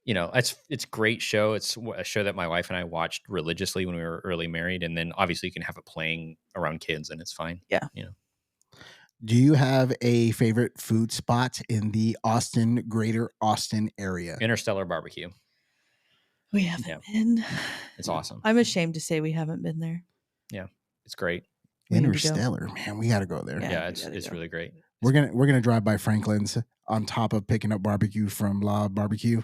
It's a great show. It's a show that my wife and I watched religiously when we were early married. And then obviously you can have it playing around kids and it's fine. Yeah. Do you have a favorite food spot in the greater Austin area? Interstellar Barbecue. We haven't been. It's awesome. I'm ashamed to say we haven't been there. Yeah. It's great. Interstellar, man, we got to go there. Yeah, it's really great. We're gonna drive by Franklin's on top of picking up barbecue from La Barbecue.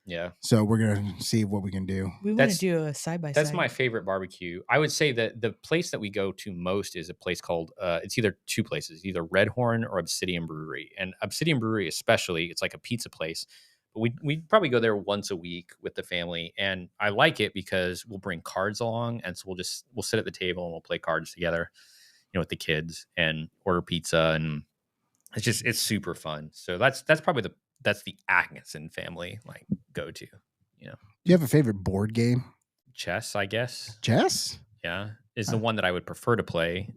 Yeah. So we're gonna see what we can do. We want to do a side by side. That's my favorite barbecue. I would say that the place that we go to most is a place called it's either two places, either Red Horn or Obsidian Brewery. And Obsidian Brewery especially, it's like a pizza place. But we probably go there once a week with the family. And I like it because we'll bring cards along, and so we'll sit at the table and we'll play cards together, with the kids and order pizza, and it's super fun. So that's probably that's the Atkinson family like go to. Do you have a favorite board game? Chess, I guess. Chess? Yeah, is the one that I would prefer to play.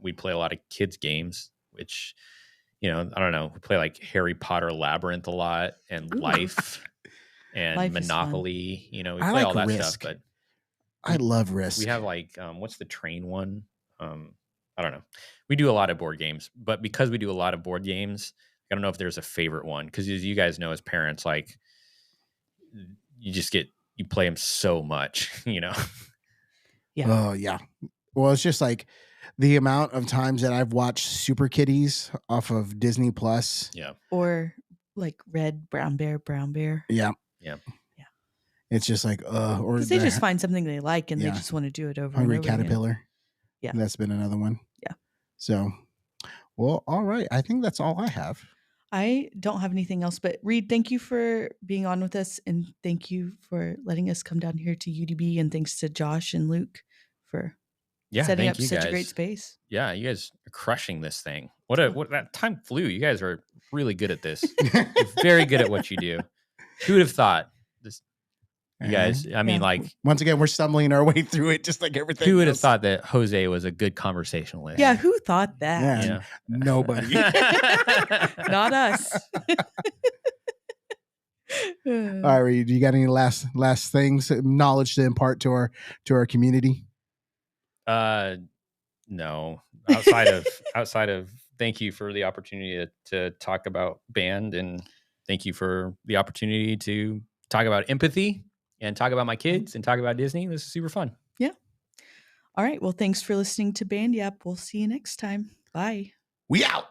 We play a lot of kids games, which I don't know. We play like Harry Potter Labyrinth a lot, and Life, and Life Monopoly. We I play like all that Risk. stuff. But I love Risk. we have like what's the train one? I don't know. We do a lot of board games, but because we do a lot of board games, I don't know if there's a favorite one, because as you guys know, as parents, like you play them so much, Yeah. Oh yeah. Well, it's just like the amount of times that I've watched Super Kitties off of Disney Plus. Yeah. Or like Red, Brown Bear. Yeah. Yeah. It's just like or because they just find something they like and they just want to do it over Hungry and over Caterpillar. Again. Yeah. That's been another one. Yeah. So, well, all right. I think that's all I have. I don't have anything else, but Reid, thank you for being on with us, and thank you for letting us come down here to UDB, and thanks to Josh and Luke for setting up such a great space. Yeah, you guys are crushing this thing. What that time flew. You guys are really good at this. You're very good at what you do. Who would have thought this? You guys, I mean, like, once again, we're stumbling our way through it, just like everything. Who would have thought that Jose was a good conversationalist? Yeah, who thought that? Yeah, nobody. Not us. All right, Reid, do you got any last things, knowledge to impart to our community? No. Outside of thank you for the opportunity to talk about band, and thank you for the opportunity to talk about empathy and talk about my kids and talk about Disney. This is super fun. Yeah. All right. Well, thanks for listening to Band Yap. We'll see you next time. Bye. We out.